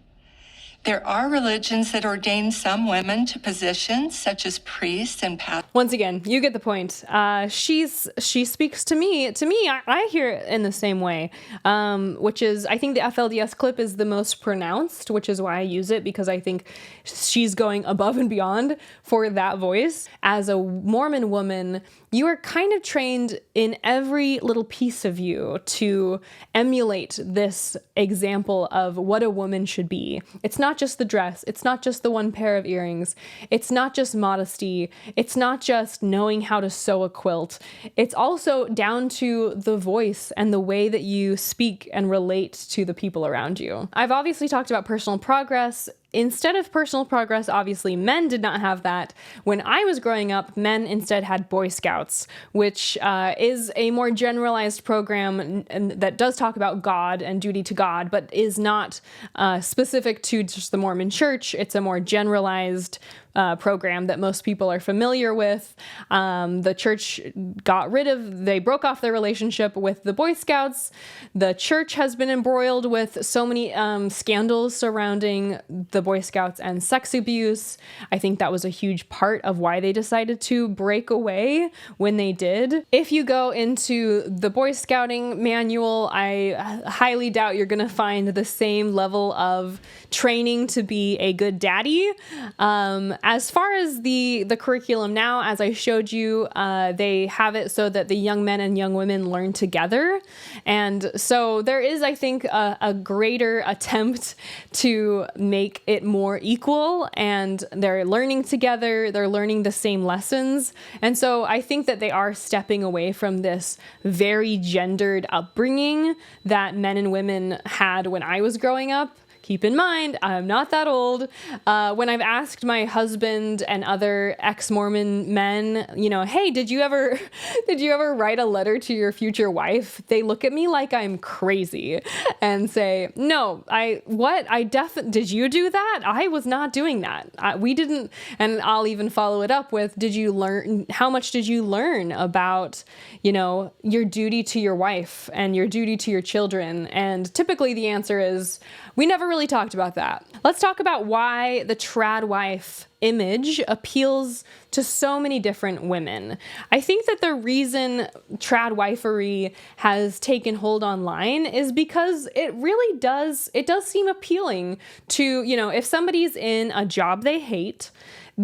There are religions that ordain some women to positions such as priests and pastors. Once again, you get the point. She speaks to me. I hear it in the same way, which is, I think the FLDS clip is the most pronounced, which is why I use it, because I think she's going above and beyond for that voice. As a Mormon woman, you are kind of trained in every little piece of you to emulate this example of what a woman should be. It's not just the dress. It's not just the one pair of earrings. It's not just modesty. It's not just knowing how to sew a quilt. It's also down to the voice and the way that you speak and relate to the people around you. I've obviously talked about personal progress. Instead of personal progress, obviously, men did not have that. When I was growing up, men instead had Boy Scouts, which is a more generalized program that does talk about God and duty to God, but is not specific to just the Mormon Church. It's a more generalized program that most people are familiar with. The church they broke off their relationship with the Boy Scouts. The church has been embroiled with so many scandals surrounding the Boy Scouts and sex abuse. I think that was a huge part of why they decided to break away when they did. If you go into the Boy Scouting manual, I highly doubt you're going to find the same level of training to be a good daddy. As far as the curriculum now, as I showed you, they have it so that the young men and young women learn together. And so there is, I think, a greater attempt to make it more equal, and they're learning together, they're learning the same lessons. And so I think that they are stepping away from this very gendered upbringing that men and women had when I was growing up. Keep in mind, I'm not that old. When I've asked my husband and other ex-Mormon men, hey, did you ever write a letter to your future wife? They look at me like I'm crazy and say, no, did you do that? I was not doing that. We didn't. And I'll even follow it up with, how much did you learn about, your duty to your wife and your duty to your children? And typically the answer is, we never really talked about that. Let's talk about why the TradWife image appeals to so many different women. I think that the reason TradWifery has taken hold online is because it really does seem appealing to, if somebody's in a job they hate,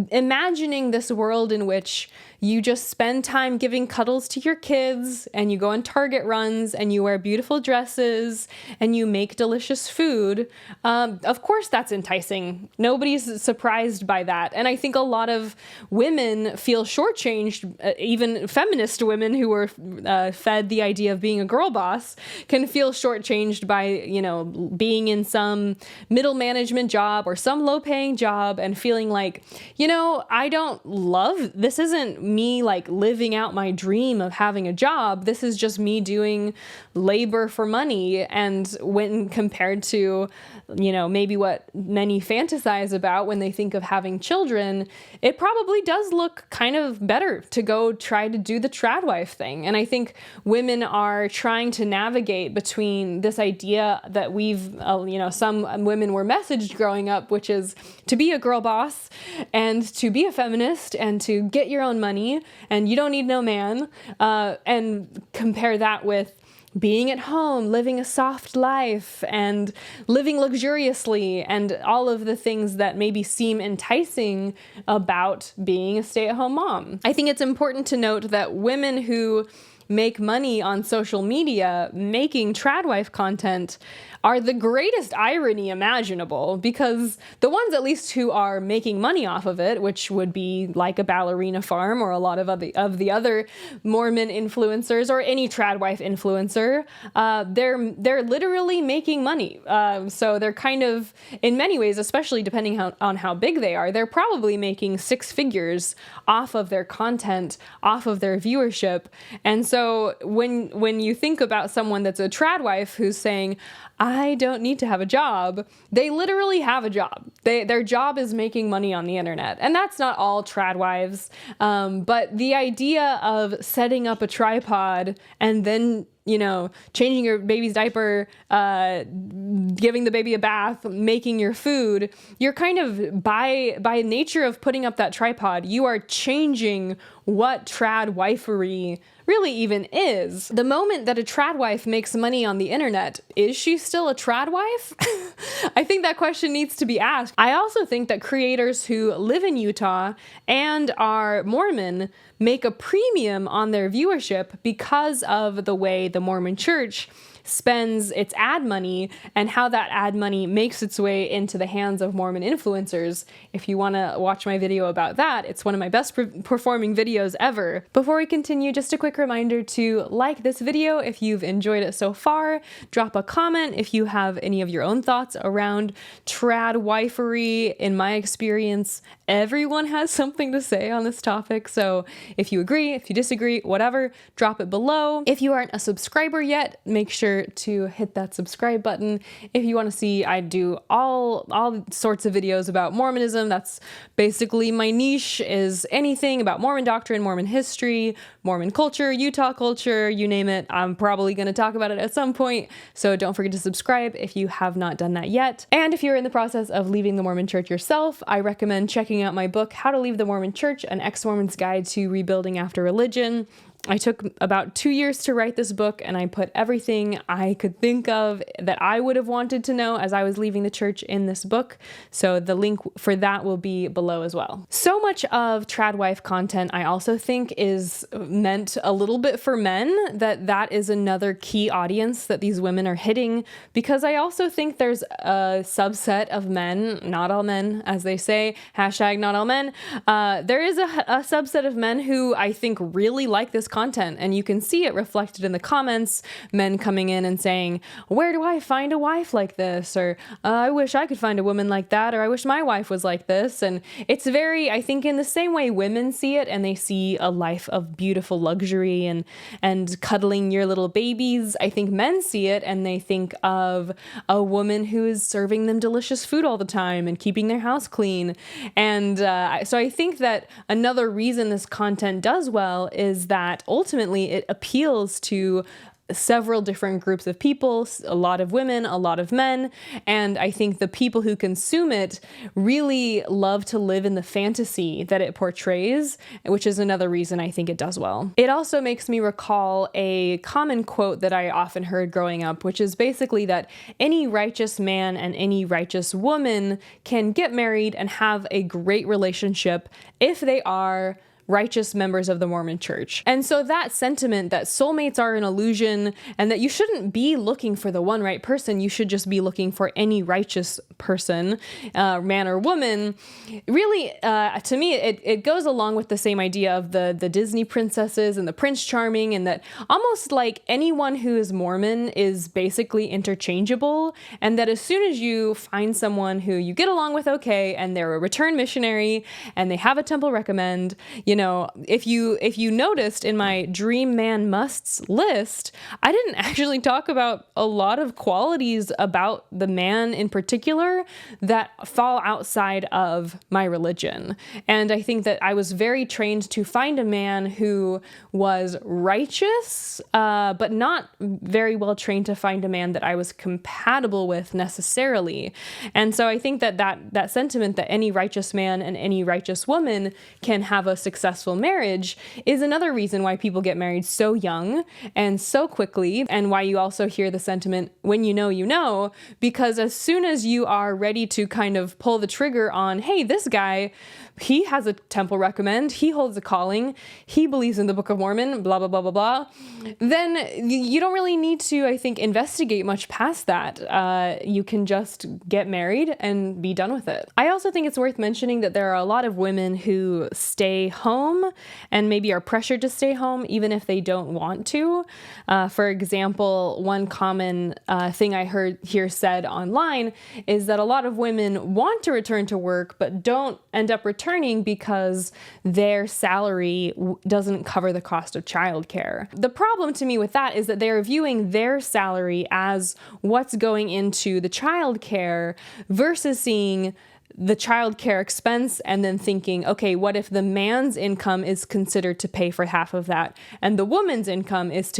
imagining this world in which you just spend time giving cuddles to your kids, and you go on Target runs, and you wear beautiful dresses, and you make delicious food. Of course that's enticing. Nobody's surprised by that. And I think a lot of women feel shortchanged, even feminist women who were fed the idea of being a girl boss can feel shortchanged by, being in some middle management job or some low paying job and feeling like, I don't love, this isn't me like living out my dream of having a job. This is just me doing labor for money. And when compared to, maybe what many fantasize about when they think of having children, it probably does look kind of better to go try to do the TradWife thing. And I think women are trying to navigate between this idea that we've, some women were messaged growing up, which is to be a girl boss and to be a feminist and to get your own money, and you don't need no man, and compare that with being at home, living a soft life, and living luxuriously, and all of the things that maybe seem enticing about being a stay-at-home mom. I think it's important to note that women who make money on social media making TradWife content are the greatest irony imaginable, because the ones at least who are making money off of it, which would be like a ballerina farm or a lot of the other Mormon influencers or any TradWife influencer, they're literally making money. So they're kind of, in many ways, especially depending on how big they are, they're probably making six figures off of their content, off of their viewership. And so when you think about someone that's a TradWife who's saying, I don't need to have a job, they literally have a job. Their job is making money on the internet. And that's not all TradWives. But the idea of setting up a tripod and then changing your baby's diaper, giving the baby a bath, making your food, you're kind of, by nature of putting up that tripod, you are changing what TradWifery really even is. The moment that a TradWife makes money on the internet, is she still a TradWife? I think that question needs to be asked. I also think that creators who live in Utah and are Mormon make a premium on their viewership because of the way the Mormon Church spends its ad money and how that ad money makes its way into the hands of Mormon influencers. If you want to watch my video about that, it's one of my best performing videos ever. Before we continue, just a quick reminder to like this video if you've enjoyed it so far. Drop a comment if you have any of your own thoughts around TradWifery. In my experience, everyone has something to say on this topic, so if you agree, if you disagree, whatever, drop it below. If you aren't a subscriber yet, make sure to hit that subscribe button. If you want to see, I do all sorts of videos about Mormonism. That's basically my niche, is anything about Mormon doctrine, Mormon history, Mormon culture, Utah culture, you name it. I'm probably going to talk about it at some point, so don't forget to subscribe if you have not done that yet. And if you're in the process of leaving the Mormon Church yourself, I recommend checking out my book, How to Leave the Mormon Church, an Ex-Mormon's Guide to Rebuilding After Religion. I took about 2 years to write this book, and I put everything I could think of that I would have wanted to know as I was leaving the church in this book. So the link for that will be below as well. So much of TradWife content I also think is meant a little bit for men, that is another key audience that these women are hitting, because I also think there's a subset of men, not all men, as they say, hashtag not all men. There is a subset of men who I think really like this content, and you can see it reflected in the comments, men coming in and saying, where do I find a wife like this? Or I wish I could find a woman like that, or I wish my wife was like this. And it's very, I think, in the same way women see it, and they see a life of beautiful luxury and cuddling your little babies, I think men see it and they think of a woman who is serving them delicious food all the time and keeping their house clean. And so I think that another reason this content does well is that ultimately it appeals to several different groups of people, a lot of women, a lot of men, and I think the people who consume it really love to live in the fantasy that it portrays, which is another reason I think it does well. It also makes me recall a common quote that I often heard growing up, which is basically that any righteous man and any righteous woman can get married and have a great relationship if they are righteous members of the Mormon Church. And so that sentiment that soulmates are an illusion and that you shouldn't be looking for the one right person, you should just be looking for any righteous person, man or woman, really, to me, it goes along with the same idea of the Disney princesses and the Prince Charming, and that almost like anyone who is Mormon is basically interchangeable, and that as soon as you find someone who you get along with okay, and they're a return missionary, and they have a temple recommend, you know, if you noticed in my dream man musts list, I didn't actually talk about a lot of qualities about the man in particular that fall outside of my religion. And I think that I was very trained to find a man who was righteous, but not very well trained to find a man that I was compatible with necessarily. And so I think that sentiment that any righteous man and any righteous woman can have a successful marriage is another reason why people get married so young and so quickly, and why you also hear the sentiment, when you know, because as soon as you are ready to kind of pull the trigger on, hey, this guy, he has a temple recommend, he holds a calling, he believes in the Book of Mormon, blah, blah, blah, blah, blah, then you don't really need to, I think, investigate much past that. You can just get married and be done with it. I also think it's worth mentioning that there are a lot of women who stay home and maybe are pressured to stay home even if they don't want to. For example, one common thing I hear said online is that a lot of women want to return to work but don't end up returning because their salary doesn't cover the cost of childcare. The problem to me with that is that they're viewing their salary as what's going into the childcare versus seeing the childcare expense and then thinking, okay, what if the man's income is considered to pay for half of that and the woman's income is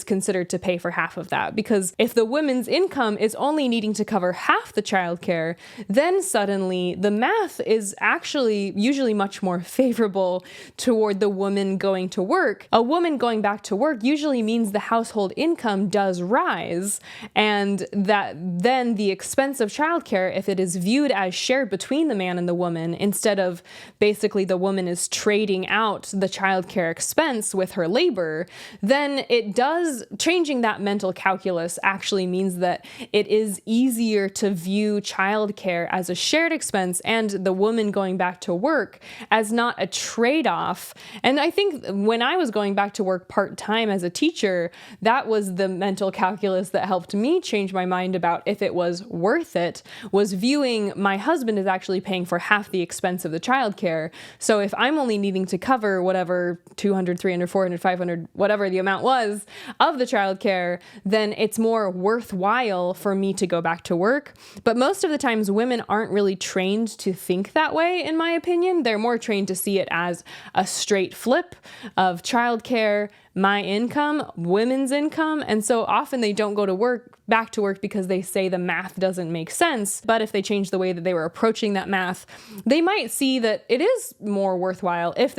considered to pay for half of that? Because if the woman's income is only needing to cover half the childcare, then suddenly the math is actually usually much more favorable toward the woman going to work. A woman going back to work usually means the household income does rise, and that then the expense of childcare, if it is viewed as shared between the man and the woman, instead of basically the woman is trading out the childcare expense with her labor, then it does, changing that mental calculus actually means that it is easier to view childcare as a shared expense and the woman going back to work as not a trade-off. And I think when I was going back to work part-time as a teacher, that was the mental calculus that helped me change my mind about if it was worth it, was viewing my husband as actually paying for half the expense of the childcare. So if I'm only needing to cover whatever 200, 300, 400, 500, whatever the amount was of the childcare, then it's more worthwhile for me to go back to work. But most of the times women aren't really trained to think that way, in my opinion. They're more trained to see it as a straight flip of childcare, my income, women's income. And so often they don't go to work, back to work, because they say the math doesn't make sense. But if they change the way that they were approaching that math, they might see that it is more worthwhile if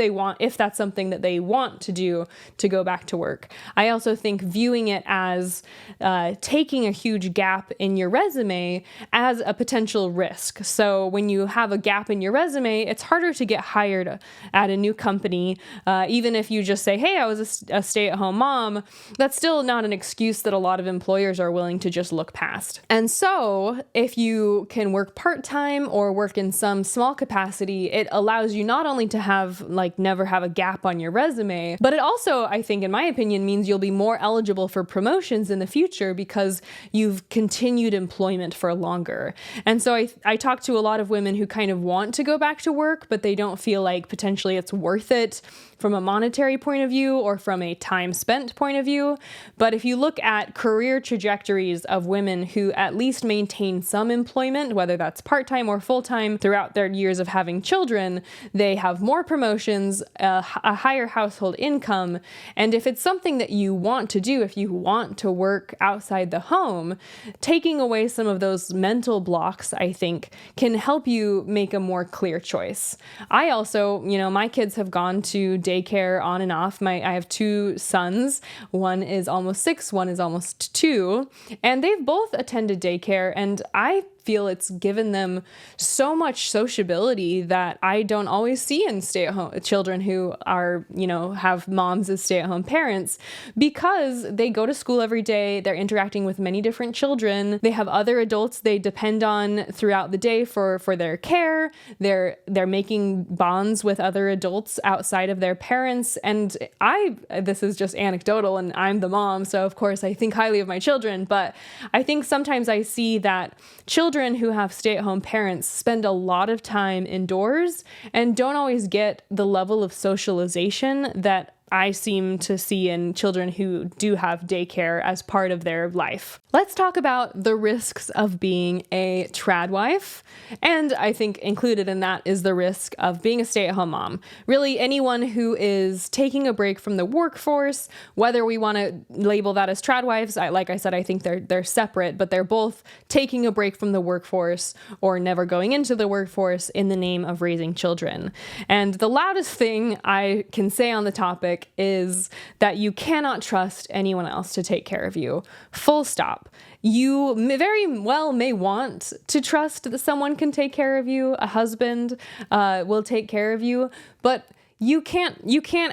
that's something that they want to do, to go back to work. I also think viewing it as taking a huge gap in your resume as a potential risk. So when you have a gap in your resume, it's harder to get hired at a new company. Even if you just say, hey, I was a stay-at-home mom, that's still not an excuse that a lot of employers are willing to just look past. And so if you can work part-time or work in some small capacity, it allows you not only to have never have a gap on your resume, but it also, I think, in my opinion, means you'll be more eligible for promotions in the future because you've continued employment for longer. And so I talk to a lot of women who kind of want to go back to work, but they don't feel like potentially it's worth it from a monetary point of view or from a a time spent point of view. But if you look at career trajectories of women who at least maintain some employment, whether that's part-time or full-time, throughout their years of having children, they have more promotions, a higher household income. And if it's something that you want to do, if you want to work outside the home, taking away some of those mental blocks, I think, can help you make a more clear choice. I also, my kids have gone to daycare on and off. I have two sons. One is almost 6, one is almost 2, and they've both attended daycare, and I feel it's given them so much sociability that I don't always see in stay-at-home children who are, have moms as stay-at-home parents, because they go to school every day. They're interacting with many different children. They have other adults they depend on throughout the day for their care. They're making bonds with other adults outside of their parents. And this is just anecdotal, and I'm the mom, so of course I think highly of my children, but I think sometimes I see that children who have stay-at-home parents spend a lot of time indoors and don't always get the level of socialization that I seem to see in children who do have daycare as part of their life. Let's talk about the risks of being a TradWife. And I think included in that is the risk of being a stay-at-home mom. Really, anyone who is taking a break from the workforce, whether we want to label that as TradWives, like I said, I think they're separate, but they're both taking a break from the workforce or never going into the workforce in the name of raising children. And the loudest thing I can say on the topic is that you cannot trust anyone else to take care of you. Full stop. You very well may want to trust that someone can take care of you. A husband will take care of you, but you can't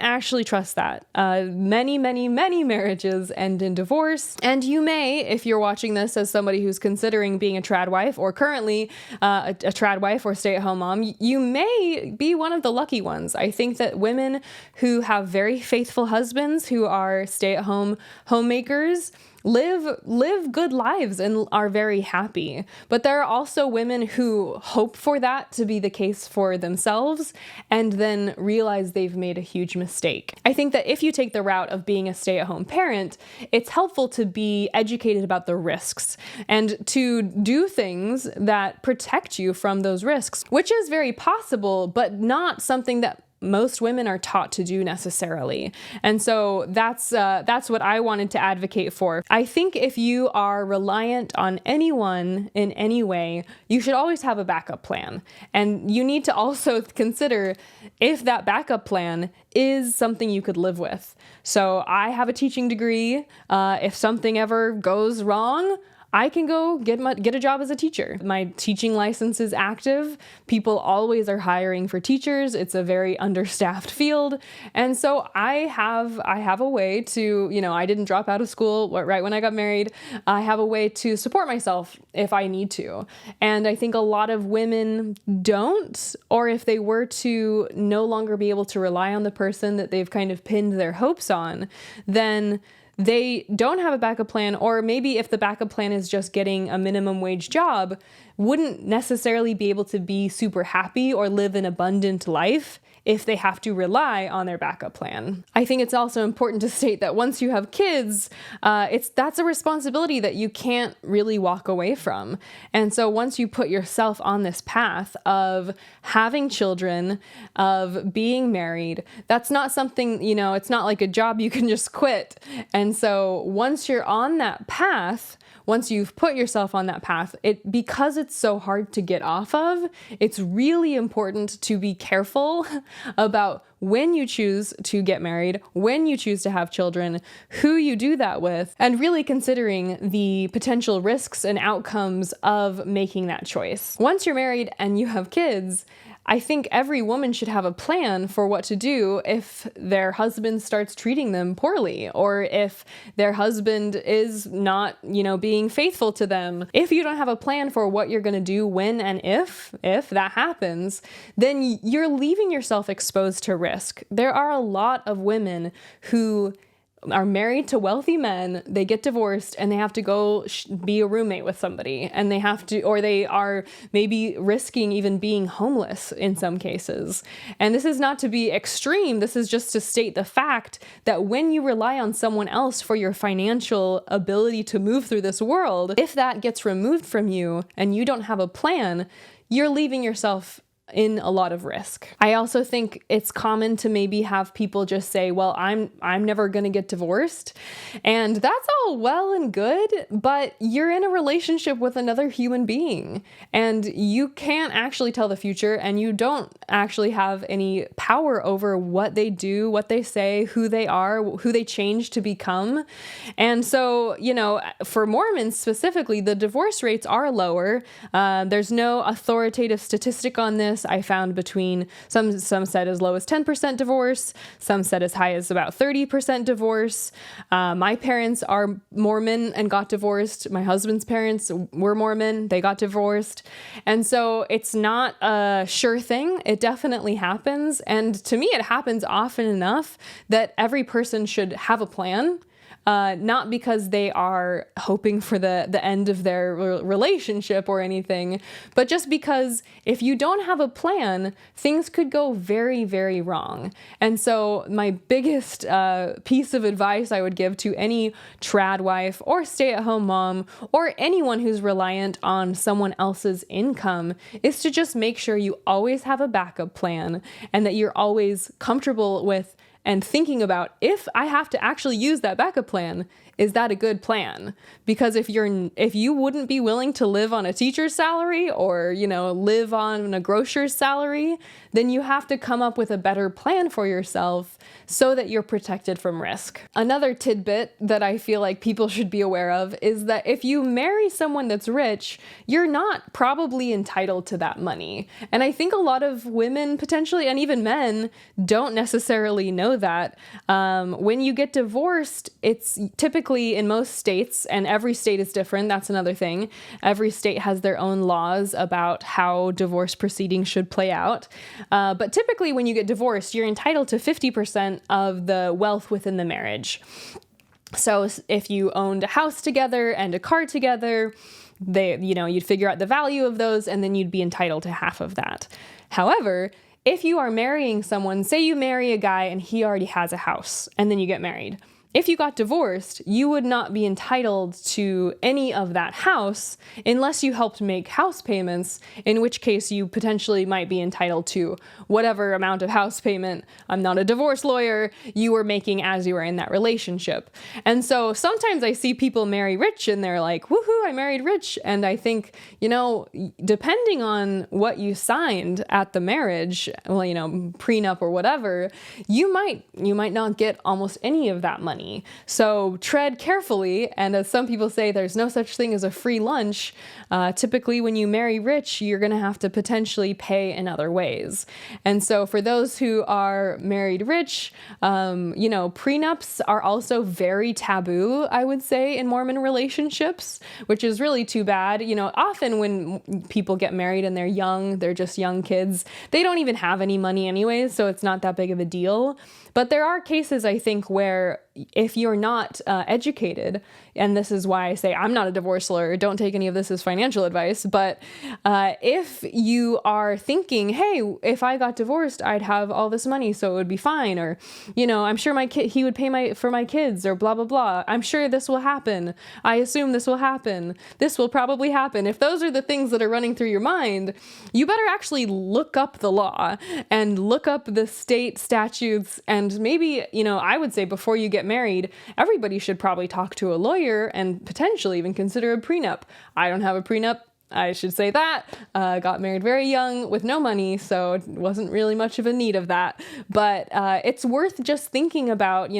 actually trust that. Many marriages end in divorce. And you may, if you're watching this as somebody who's considering being a TradWife or currently a TradWife or stay-at-home mom, you may be one of the lucky ones. I think that women who have very faithful husbands who are stay-at-home homemakers live good lives and are very happy. But there are also women who hope for that to be the case for themselves and then realize they've made a huge mistake. I think that if you take the route of being a stay-at-home parent, it's helpful to be educated about the risks and to do things that protect you from those risks, which is very possible, but not something that most women are taught to do necessarily. And so that's what I wanted to advocate for. I think if you are reliant on anyone in any way, you should always have a backup plan. And you need to also consider if that backup plan is something you could live with. So I have a teaching degree. If something ever goes wrong, I can go get a job as a teacher. My teaching license is active. People always are hiring for teachers. It's a very understaffed field. And so I have a way to, I didn't drop out of school right when I got married. I have a way to support myself if I need to. And I think a lot of women don't, or if they were to no longer be able to rely on the person that they've kind of pinned their hopes on, then they don't have a backup plan, or maybe if the backup plan is just getting a minimum wage job, wouldn't necessarily be able to be super happy or live an abundant life if they have to rely on their backup plan. I think it's also important to state that once you have kids, that's a responsibility that you can't really walk away from. And so once you put yourself on this path of having children, of being married, that's not something, it's not like a job you can just quit. And so once you're on that path, once you've put yourself on that path, because it's so hard to get off of, it's really important to be careful about when you choose to get married, when you choose to have children, who you do that with, and really considering the potential risks and outcomes of making that choice. Once you're married and you have kids, I think every woman should have a plan for what to do if their husband starts treating them poorly, or if their husband is not, being faithful to them. If you don't have a plan for what you're going to do when and if that happens, then you're leaving yourself exposed to risk. There are a lot of women who are married to wealthy men, they get divorced, and they have to go be a roommate with somebody, and they have to, or they are maybe risking even being homeless in some cases. And this is not to be extreme, this is just to state the fact that when you rely on someone else for your financial ability to move through this world, if that gets removed from you and you don't have a plan, you're leaving yourself in a lot of risk. I also think it's common to maybe have people just say, well, I'm never going to get divorced. And that's all well and good, but you're in a relationship with another human being and you can't actually tell the future, and you don't actually have any power over what they do, what they say, who they are, who they change to become. And so, you know, for Mormons specifically, the divorce rates are lower. There's no authoritative statistic on this. I found between some said as low as 10% divorce, some said as high as about 30% divorce. My parents are Mormon and got divorced. My husband's parents were Mormon, they got divorced. And so it's not a sure thing. It definitely happens. And to me, it happens often enough that every person should have a plan. Not because they are hoping for the end of their relationship or anything, but just because if you don't have a plan, things could go very, very wrong. And so my biggest piece of advice I would give to any TradWife or stay-at-home mom or anyone who's reliant on someone else's income is to just make sure you always have a backup plan and that you're always comfortable with and thinking about, if I have to actually use that backup plan, is that a good plan? Because if you wouldn't be willing to live on a teacher's salary or, you know, live on a grocer's salary, then you have to come up with a better plan for yourself so that you're protected from risk. Another tidbit that I feel like people should be aware of is that if you marry someone that's rich, you're not probably entitled to that money. And I think a lot of women potentially, and even men, don't necessarily know that. When you get divorced, it's typically in most states, and every state is different, that's another thing. Every state has their own laws about how divorce proceedings should play out. But typically when you get divorced, you're entitled to 50% of the wealth within the marriage. So if you owned a house together and a car together, you'd figure out the value of those and then you'd be entitled to half of that. However, if you are marrying someone, say you marry a guy and he already has a house and then you get married. If you got divorced, you would not be entitled to any of that house unless you helped make house payments, in which case you potentially might be entitled to whatever amount of house payment, I'm not a divorce lawyer, you were making as you were in that relationship. And so sometimes I see people marry rich and they're like, woohoo, I married rich. And I think, depending on what you signed at the marriage, prenup or whatever, you might not get almost any of that money. So tread carefully, and as some people say, there's no such thing as a free lunch. Typically, when you marry rich, you're going to have to potentially pay in other ways. And so for those who are married rich, prenups are also very taboo, I would say, in Mormon relationships, which is really too bad. Often when people get married and they're young, they're just young kids, they don't even have any money anyways, so it's not that big of a deal. But there are cases, I think, where if you're not educated, and this is why I say I'm not a divorce lawyer, don't take any of this as financial advice, but if you are thinking, hey, if I got divorced, I'd have all this money, so it would be fine, or, I'm sure he would pay for my kids, or blah, blah, blah. I'm sure this will happen. I assume this will happen. This will probably happen. If those are the things that are running through your mind, you better actually look up the law and look up the state statutes. And maybe, I would say before you get married, everybody should probably talk to a lawyer and potentially even consider a prenup. I don't have a prenup. I should say that. Got married very young with no money, so it wasn't really much of a need of that. But it's worth just thinking about,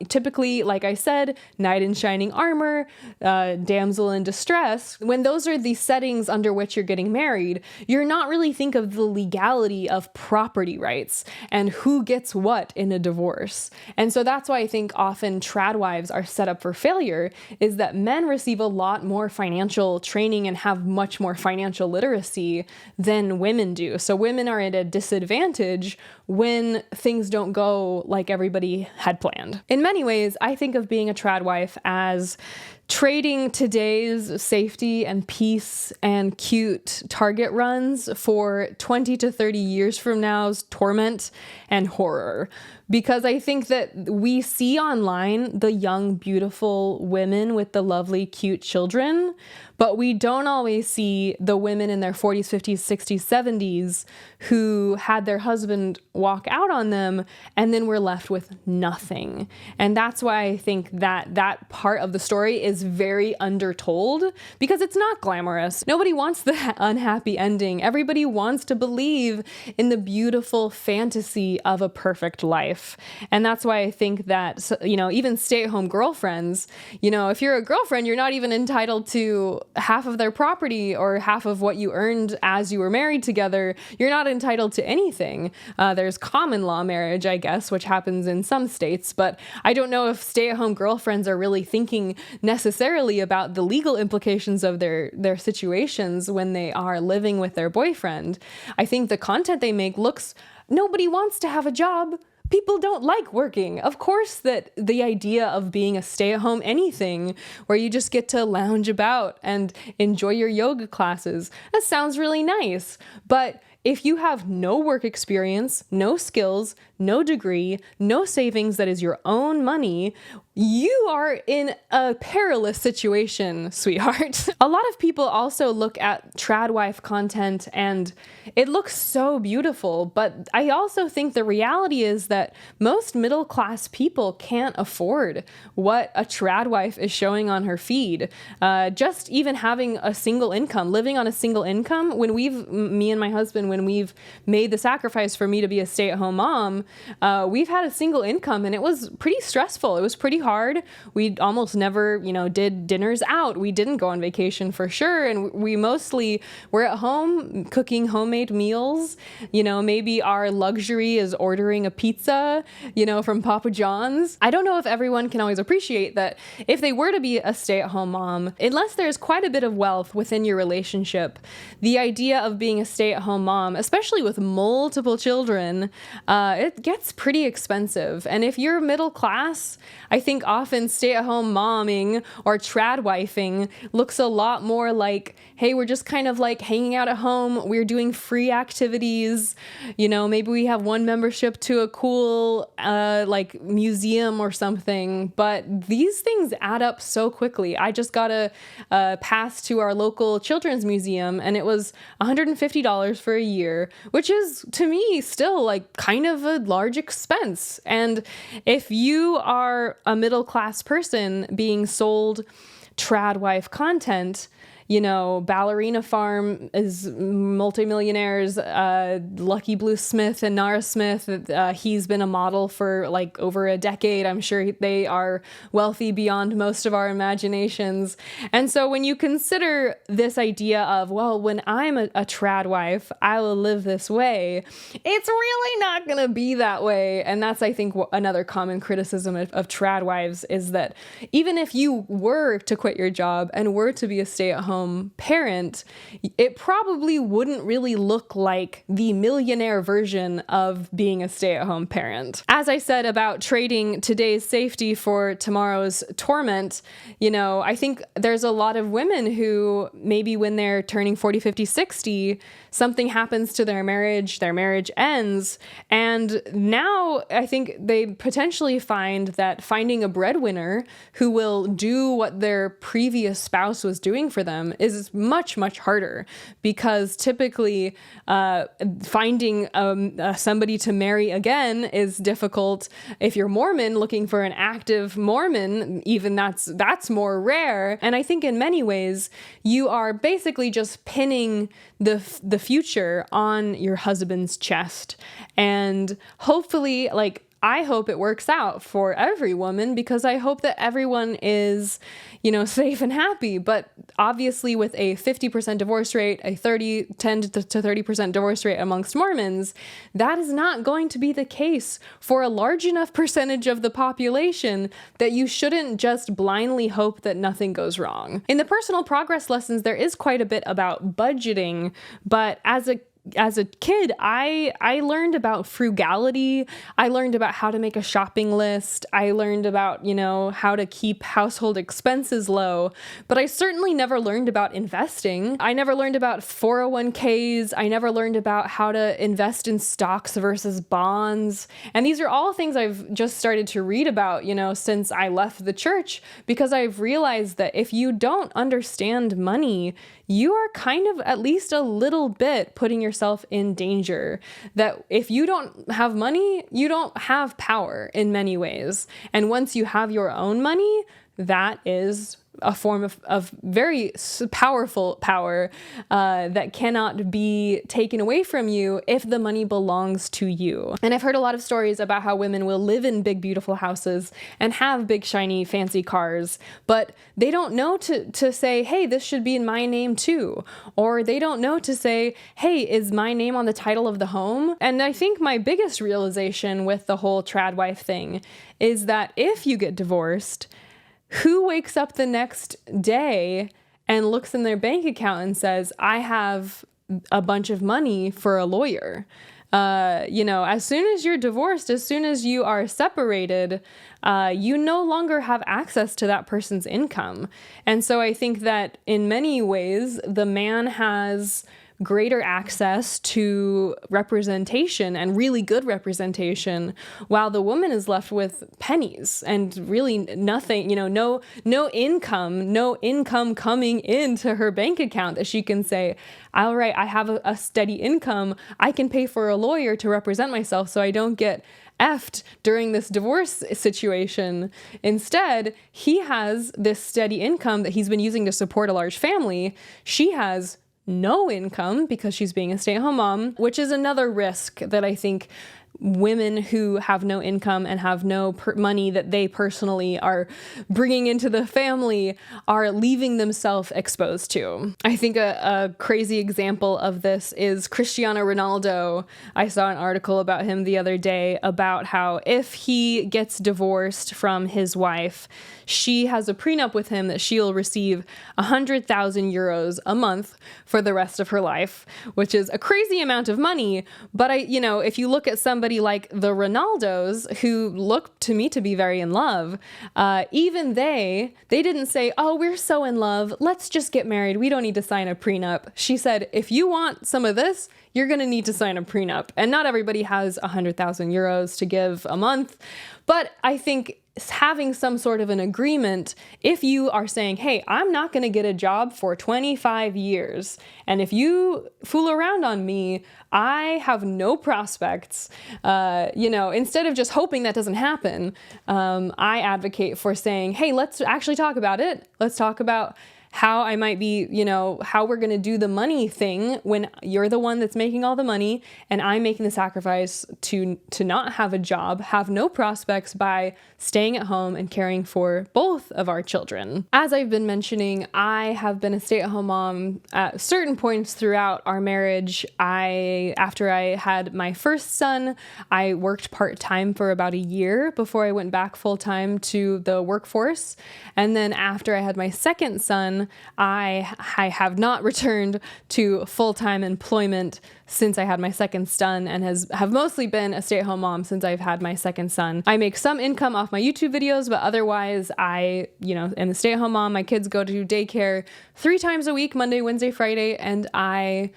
typically, like I said, knight in shining armor, damsel in distress. When those are the settings under which you're getting married, you're not really think of the legality of property rights and who gets what in a divorce. And so that's why I think often TradWives are set up for failure, is that men receive a lot more financial training and have much more more financial literacy than women do. So women are at a disadvantage when things don't go like everybody had planned. In many ways, I think of being a TradWife as trading today's safety and peace and cute Target runs for 20 to 30 years from now's torment and horror. Because I think that we see online the young, beautiful women with the lovely, cute children, but we don't always see the women in their 40s, 50s, 60s, 70s who had their husband walk out on them and then were left with nothing. And that's why I think that that part of the story is very undertold, because it's not glamorous. Nobody wants the unhappy ending. Everybody wants to believe in the beautiful fantasy of a perfect life. And that's why I think that, even stay-at-home girlfriends, if you're a girlfriend, you're not even entitled to half of their property or half of what you earned as you were married together. You're not entitled to anything. There's common law marriage, I guess, which happens in some states, but I don't know if stay-at-home girlfriends are really thinking necessarily about the legal implications of their situations when they are living with their boyfriend. I think the content they make nobody wants to have a job. People don't like working. Of course that the idea of being a stay-at-home anything where you just get to lounge about and enjoy your yoga classes, that sounds really nice. But if you have no work experience, no skills, no degree, no savings that is your own money, you are in a perilous situation, sweetheart. A lot of people also look at TradWife content and it looks so beautiful, but I also think the reality is that most middle-class people can't afford what a TradWife is showing on her feed. Just even having a single income, living on a single income, me and my husband, when we've made the sacrifice for me to be a stay-at-home mom, we've had a single income and it was pretty stressful. It was pretty hard. We almost never, did dinners out. We didn't go on vacation for sure. And we mostly were at home cooking homemade meals. Maybe our luxury is ordering a pizza, from Papa John's. I don't know if everyone can always appreciate that if they were to be a stay-at-home mom, unless there's quite a bit of wealth within your relationship, the idea of being a stay-at-home mom, especially with multiple children, it gets pretty expensive. And if you're middle class, I think often stay-at-home momming or TradWifing looks a lot more like, hey, we're just kind of like hanging out at home. We're doing free activities. Maybe we have one membership to a cool museum or something. But these things add up so quickly. I just got a pass to our local children's museum and it was $150 for a year, which is to me still like kind of a large expense. And if you are a middle class person being sold TradWife content, Ballerina Farm is multimillionaires, Lucky Blue Smith and Nara Smith. He's been a model for like over a decade. I'm sure they are wealthy beyond most of our imaginations. And so when you consider this idea of, well, when I'm a TradWife, I will live this way, it's really not going to be that way. And that's, I think, another common criticism of TradWives is that even if you were to quit your job and were to be a stay-at-home parent, it probably wouldn't really look like the millionaire version of being a stay-at-home parent. As I said about trading today's safety for tomorrow's torment, I think there's a lot of women who maybe when they're turning 40, 50, 60, something happens to their marriage ends, and now I think they potentially find that finding a breadwinner who will do what their previous spouse was doing for them is much, much harder, because typically finding somebody to marry again is difficult. If you're Mormon, looking for an active Mormon, even that's more rare. And I think in many ways, you are basically just pinning the future on your husband's chest. And hopefully, I hope it works out for every woman, because I hope that everyone is, safe and happy. But obviously with a 50% divorce rate, a 10 to 30% divorce rate amongst Mormons, that is not going to be the case for a large enough percentage of the population that you shouldn't just blindly hope that nothing goes wrong. In the personal progress lessons, there is quite a bit about budgeting, but as a kid, I learned about frugality. I learned about how to make a shopping list. I learned about, how to keep household expenses low, but I certainly never learned about investing. I never learned about 401ks. I never learned about how to invest in stocks versus bonds. And these are all things I've just started to read about, since I left the church, because I've realized that if you don't understand money, you are kind of at least a little bit putting yourself in danger. That if you don't have money, you don't have power in many ways. And once you have your own money, that is a form of very powerful power that cannot be taken away from you if the money belongs to you. And I've heard a lot of stories about how women will live in big, beautiful houses and have big, shiny, fancy cars, but they don't know to say, hey, this should be in my name too. Or they don't know to say, hey, is my name on the title of the home? And I think my biggest realization with the whole TradWife thing is that if you get divorced, who wakes up the next day and looks in their bank account and says, I have a bunch of money for a lawyer? As soon as you're divorced, as soon as you are separated, you no longer have access to that person's income. And so I think that in many ways, the man has greater access to representation and really good representation, while the woman is left with pennies and really nothing, no income coming into her bank account that she can say, all right, I have a steady income. I can pay for a lawyer to represent myself so I don't get effed during this divorce situation. Instead, he has this steady income that he's been using to support a large family. She has no income because she's being a stay-at-home mom, which is another risk that I think women who have no income and have no money that they personally are bringing into the family are leaving themselves exposed to. I think a crazy example of this is Cristiano Ronaldo. I saw an article about him the other day about how if he gets divorced from his wife, she has a prenup with him that she'll receive 100,000 euros a month for the rest of her life, which is a crazy amount of money. But if you look at somebody like the Ronaldos, who look to me to be very in love, even they didn't say, oh, we're so in love, let's just get married, we don't need to sign a prenup. She said, if you want some of this, you're going to need to sign a prenup. And not everybody has 100,000 euros to give a month. But I think having some sort of an agreement, if you are saying, hey, I'm not going to get a job for 25 years, and if you fool around on me, I have no prospects, instead of just hoping that doesn't happen, I advocate for saying, hey, let's actually talk about it. Let's talk about how I might be, how we're going to do the money thing when you're the one that's making all the money and I'm making the sacrifice to not have a job, have no prospects by staying at home and caring for both of our children. As I've been mentioning, I have been a stay-at-home mom at certain points throughout our marriage. After I had my first son, I worked part-time for about a year before I went back full-time to the workforce. And then after I had my second son, I have not returned to full-time employment since I had my second son, and have mostly been a stay-at-home mom since I've had my second son. I make some income off my YouTube videos, but otherwise I, am a stay-at-home mom. My kids go to daycare 3 times a week, Monday, Wednesday, Friday, and I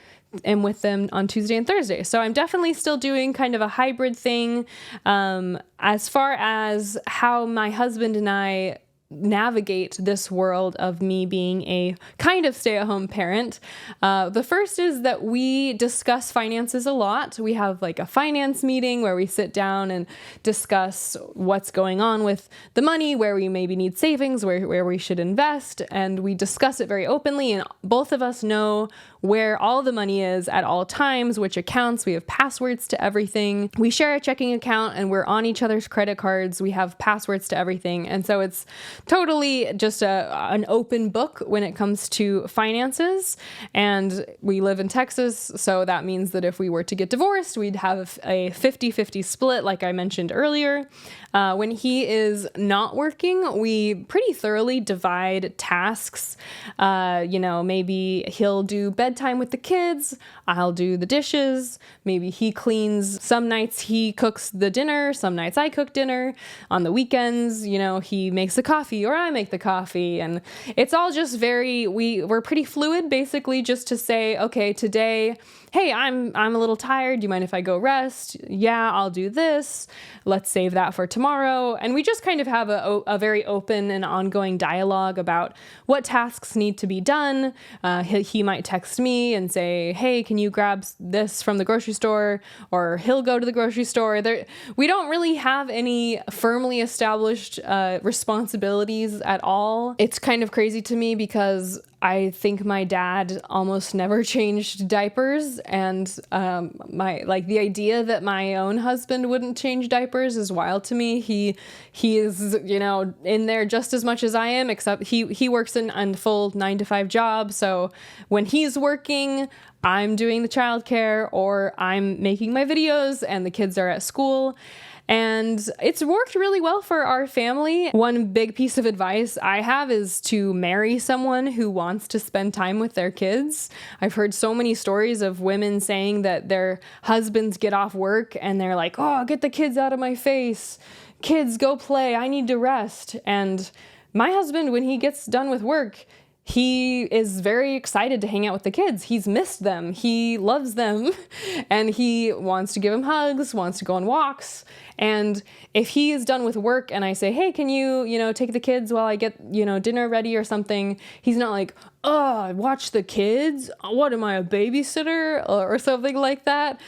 am with them on Tuesday and Thursday. So I'm definitely still doing kind of a hybrid thing. As far as how my husband and I navigate this world of me being a kind of stay-at-home parent. The first is that we discuss finances a lot. We have like a finance meeting where we sit down and discuss what's going on with the money, where we maybe need savings, where we should invest, and we discuss it very openly, and both of us know where all the money is at all times, which accounts. We have passwords to everything. We share a checking account and we're on each other's credit cards. We have passwords to everything. And so it's totally just an open book when it comes to finances. And we live in Texas, so that means that if we were to get divorced, we'd have a 50-50 split, like I mentioned earlier. When he is not working, we pretty thoroughly divide tasks. Maybe he'll do bedtime with the kids, I'll do the dishes, maybe he cleans. Some nights he cooks the dinner, some nights I cook dinner. On the weekends, he makes the coffee or I make the coffee. And it's all just we're pretty fluid, basically, just to say, okay, today, hey, I'm a little tired. Do you mind if I go rest? Yeah, I'll do this. Let's save that for tomorrow. And we just kind of have a very open and ongoing dialogue about what tasks need to be done. He might text me and say, hey, can you grab this from the grocery store? Or he'll go to the grocery store. We don't really have any firmly established responsibilities at all. It's kind of crazy to me because I think my dad almost never changed diapers, and the idea that my own husband wouldn't change diapers is wild to me. He is in there just as much as I am, except he works in a full 9-to-5 job. So when he's working, I'm doing the childcare or I'm making my videos and the kids are at school. And it's worked really well for our family. One big piece of advice I have is to marry someone who wants to spend time with their kids. I've heard so many stories of women saying that their husbands get off work and they're like, oh, get the kids out of my face. Kids, go play. I need to rest. And my husband, when he gets done with work, he is very excited to hang out with the kids. He's missed them. He loves them and he wants to give them hugs, wants to go on walks. And if he is done with work and I say, hey, can you, take the kids while I get, dinner ready or something? He's not like, oh, watch the kids. What am I, a babysitter or something like that?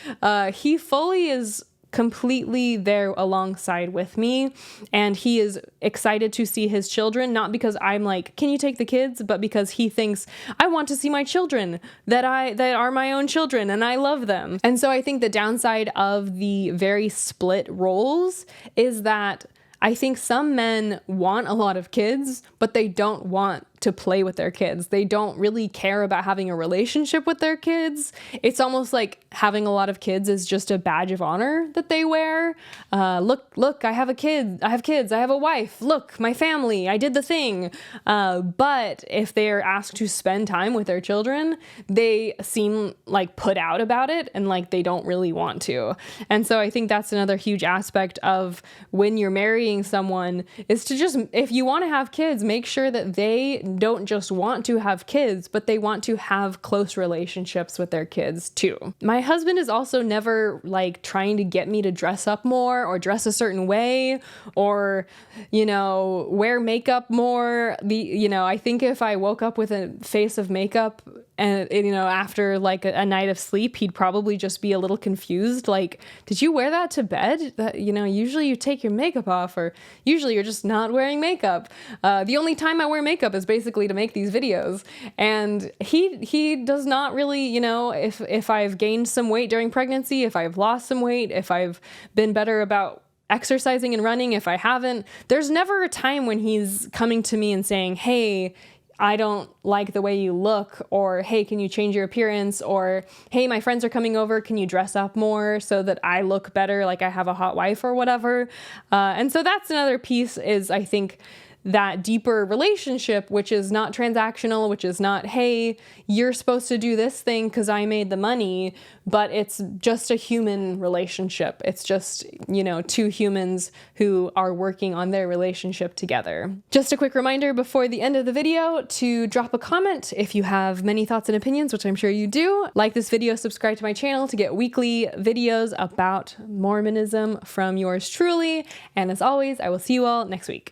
He fully is completely there alongside with me, and he is excited to see his children, not because I'm like, can you take the kids, but because he thinks I want to see my children that are my own children and I love them. And so I think the downside of the very split roles is that I think some men want a lot of kids, but they don't want to play with their kids. They don't really care about having a relationship with their kids. It's almost like having a lot of kids is just a badge of honor that they wear. Look, I have a kid. I have kids. I have a wife. Look, my family. I did the thing. But if they are asked to spend time with their children, they seem like put out about it and like they don't really want to. And so I think that's another huge aspect of when you're marrying someone is to just, if you want to have kids, make sure that they don't just want to have kids, but they want to have close relationships with their kids too. My husband is also never like trying to get me to dress up more or dress a certain way or, wear makeup more. I think if I woke up with a face of makeup and, after like a night of sleep, he'd probably just be a little confused. Like, did you wear that to bed? That, usually you take your makeup off or usually you're just not wearing makeup. The only time I wear makeup is basically to make these videos. And he does not really, if I've gained some weight during pregnancy, if I've lost some weight, if I've been better about exercising and running, if I haven't, there's never a time when he's coming to me and saying, hey, I don't like the way you look, or hey, can you change your appearance, or hey, my friends are coming over, can you dress up more so that I look better, like I have a hot wife or whatever. And so that's another piece is, I think, that deeper relationship, which is not transactional, which is not, hey, you're supposed to do this thing because I made the money, but it's just a human relationship. It's just, two humans who are working on their relationship together. Just a quick reminder before the end of the video to drop a comment if you have many thoughts and opinions, which I'm sure you do. Like this video, subscribe to my channel to get weekly videos about Mormonism from yours truly. And as always, I will see you all next week.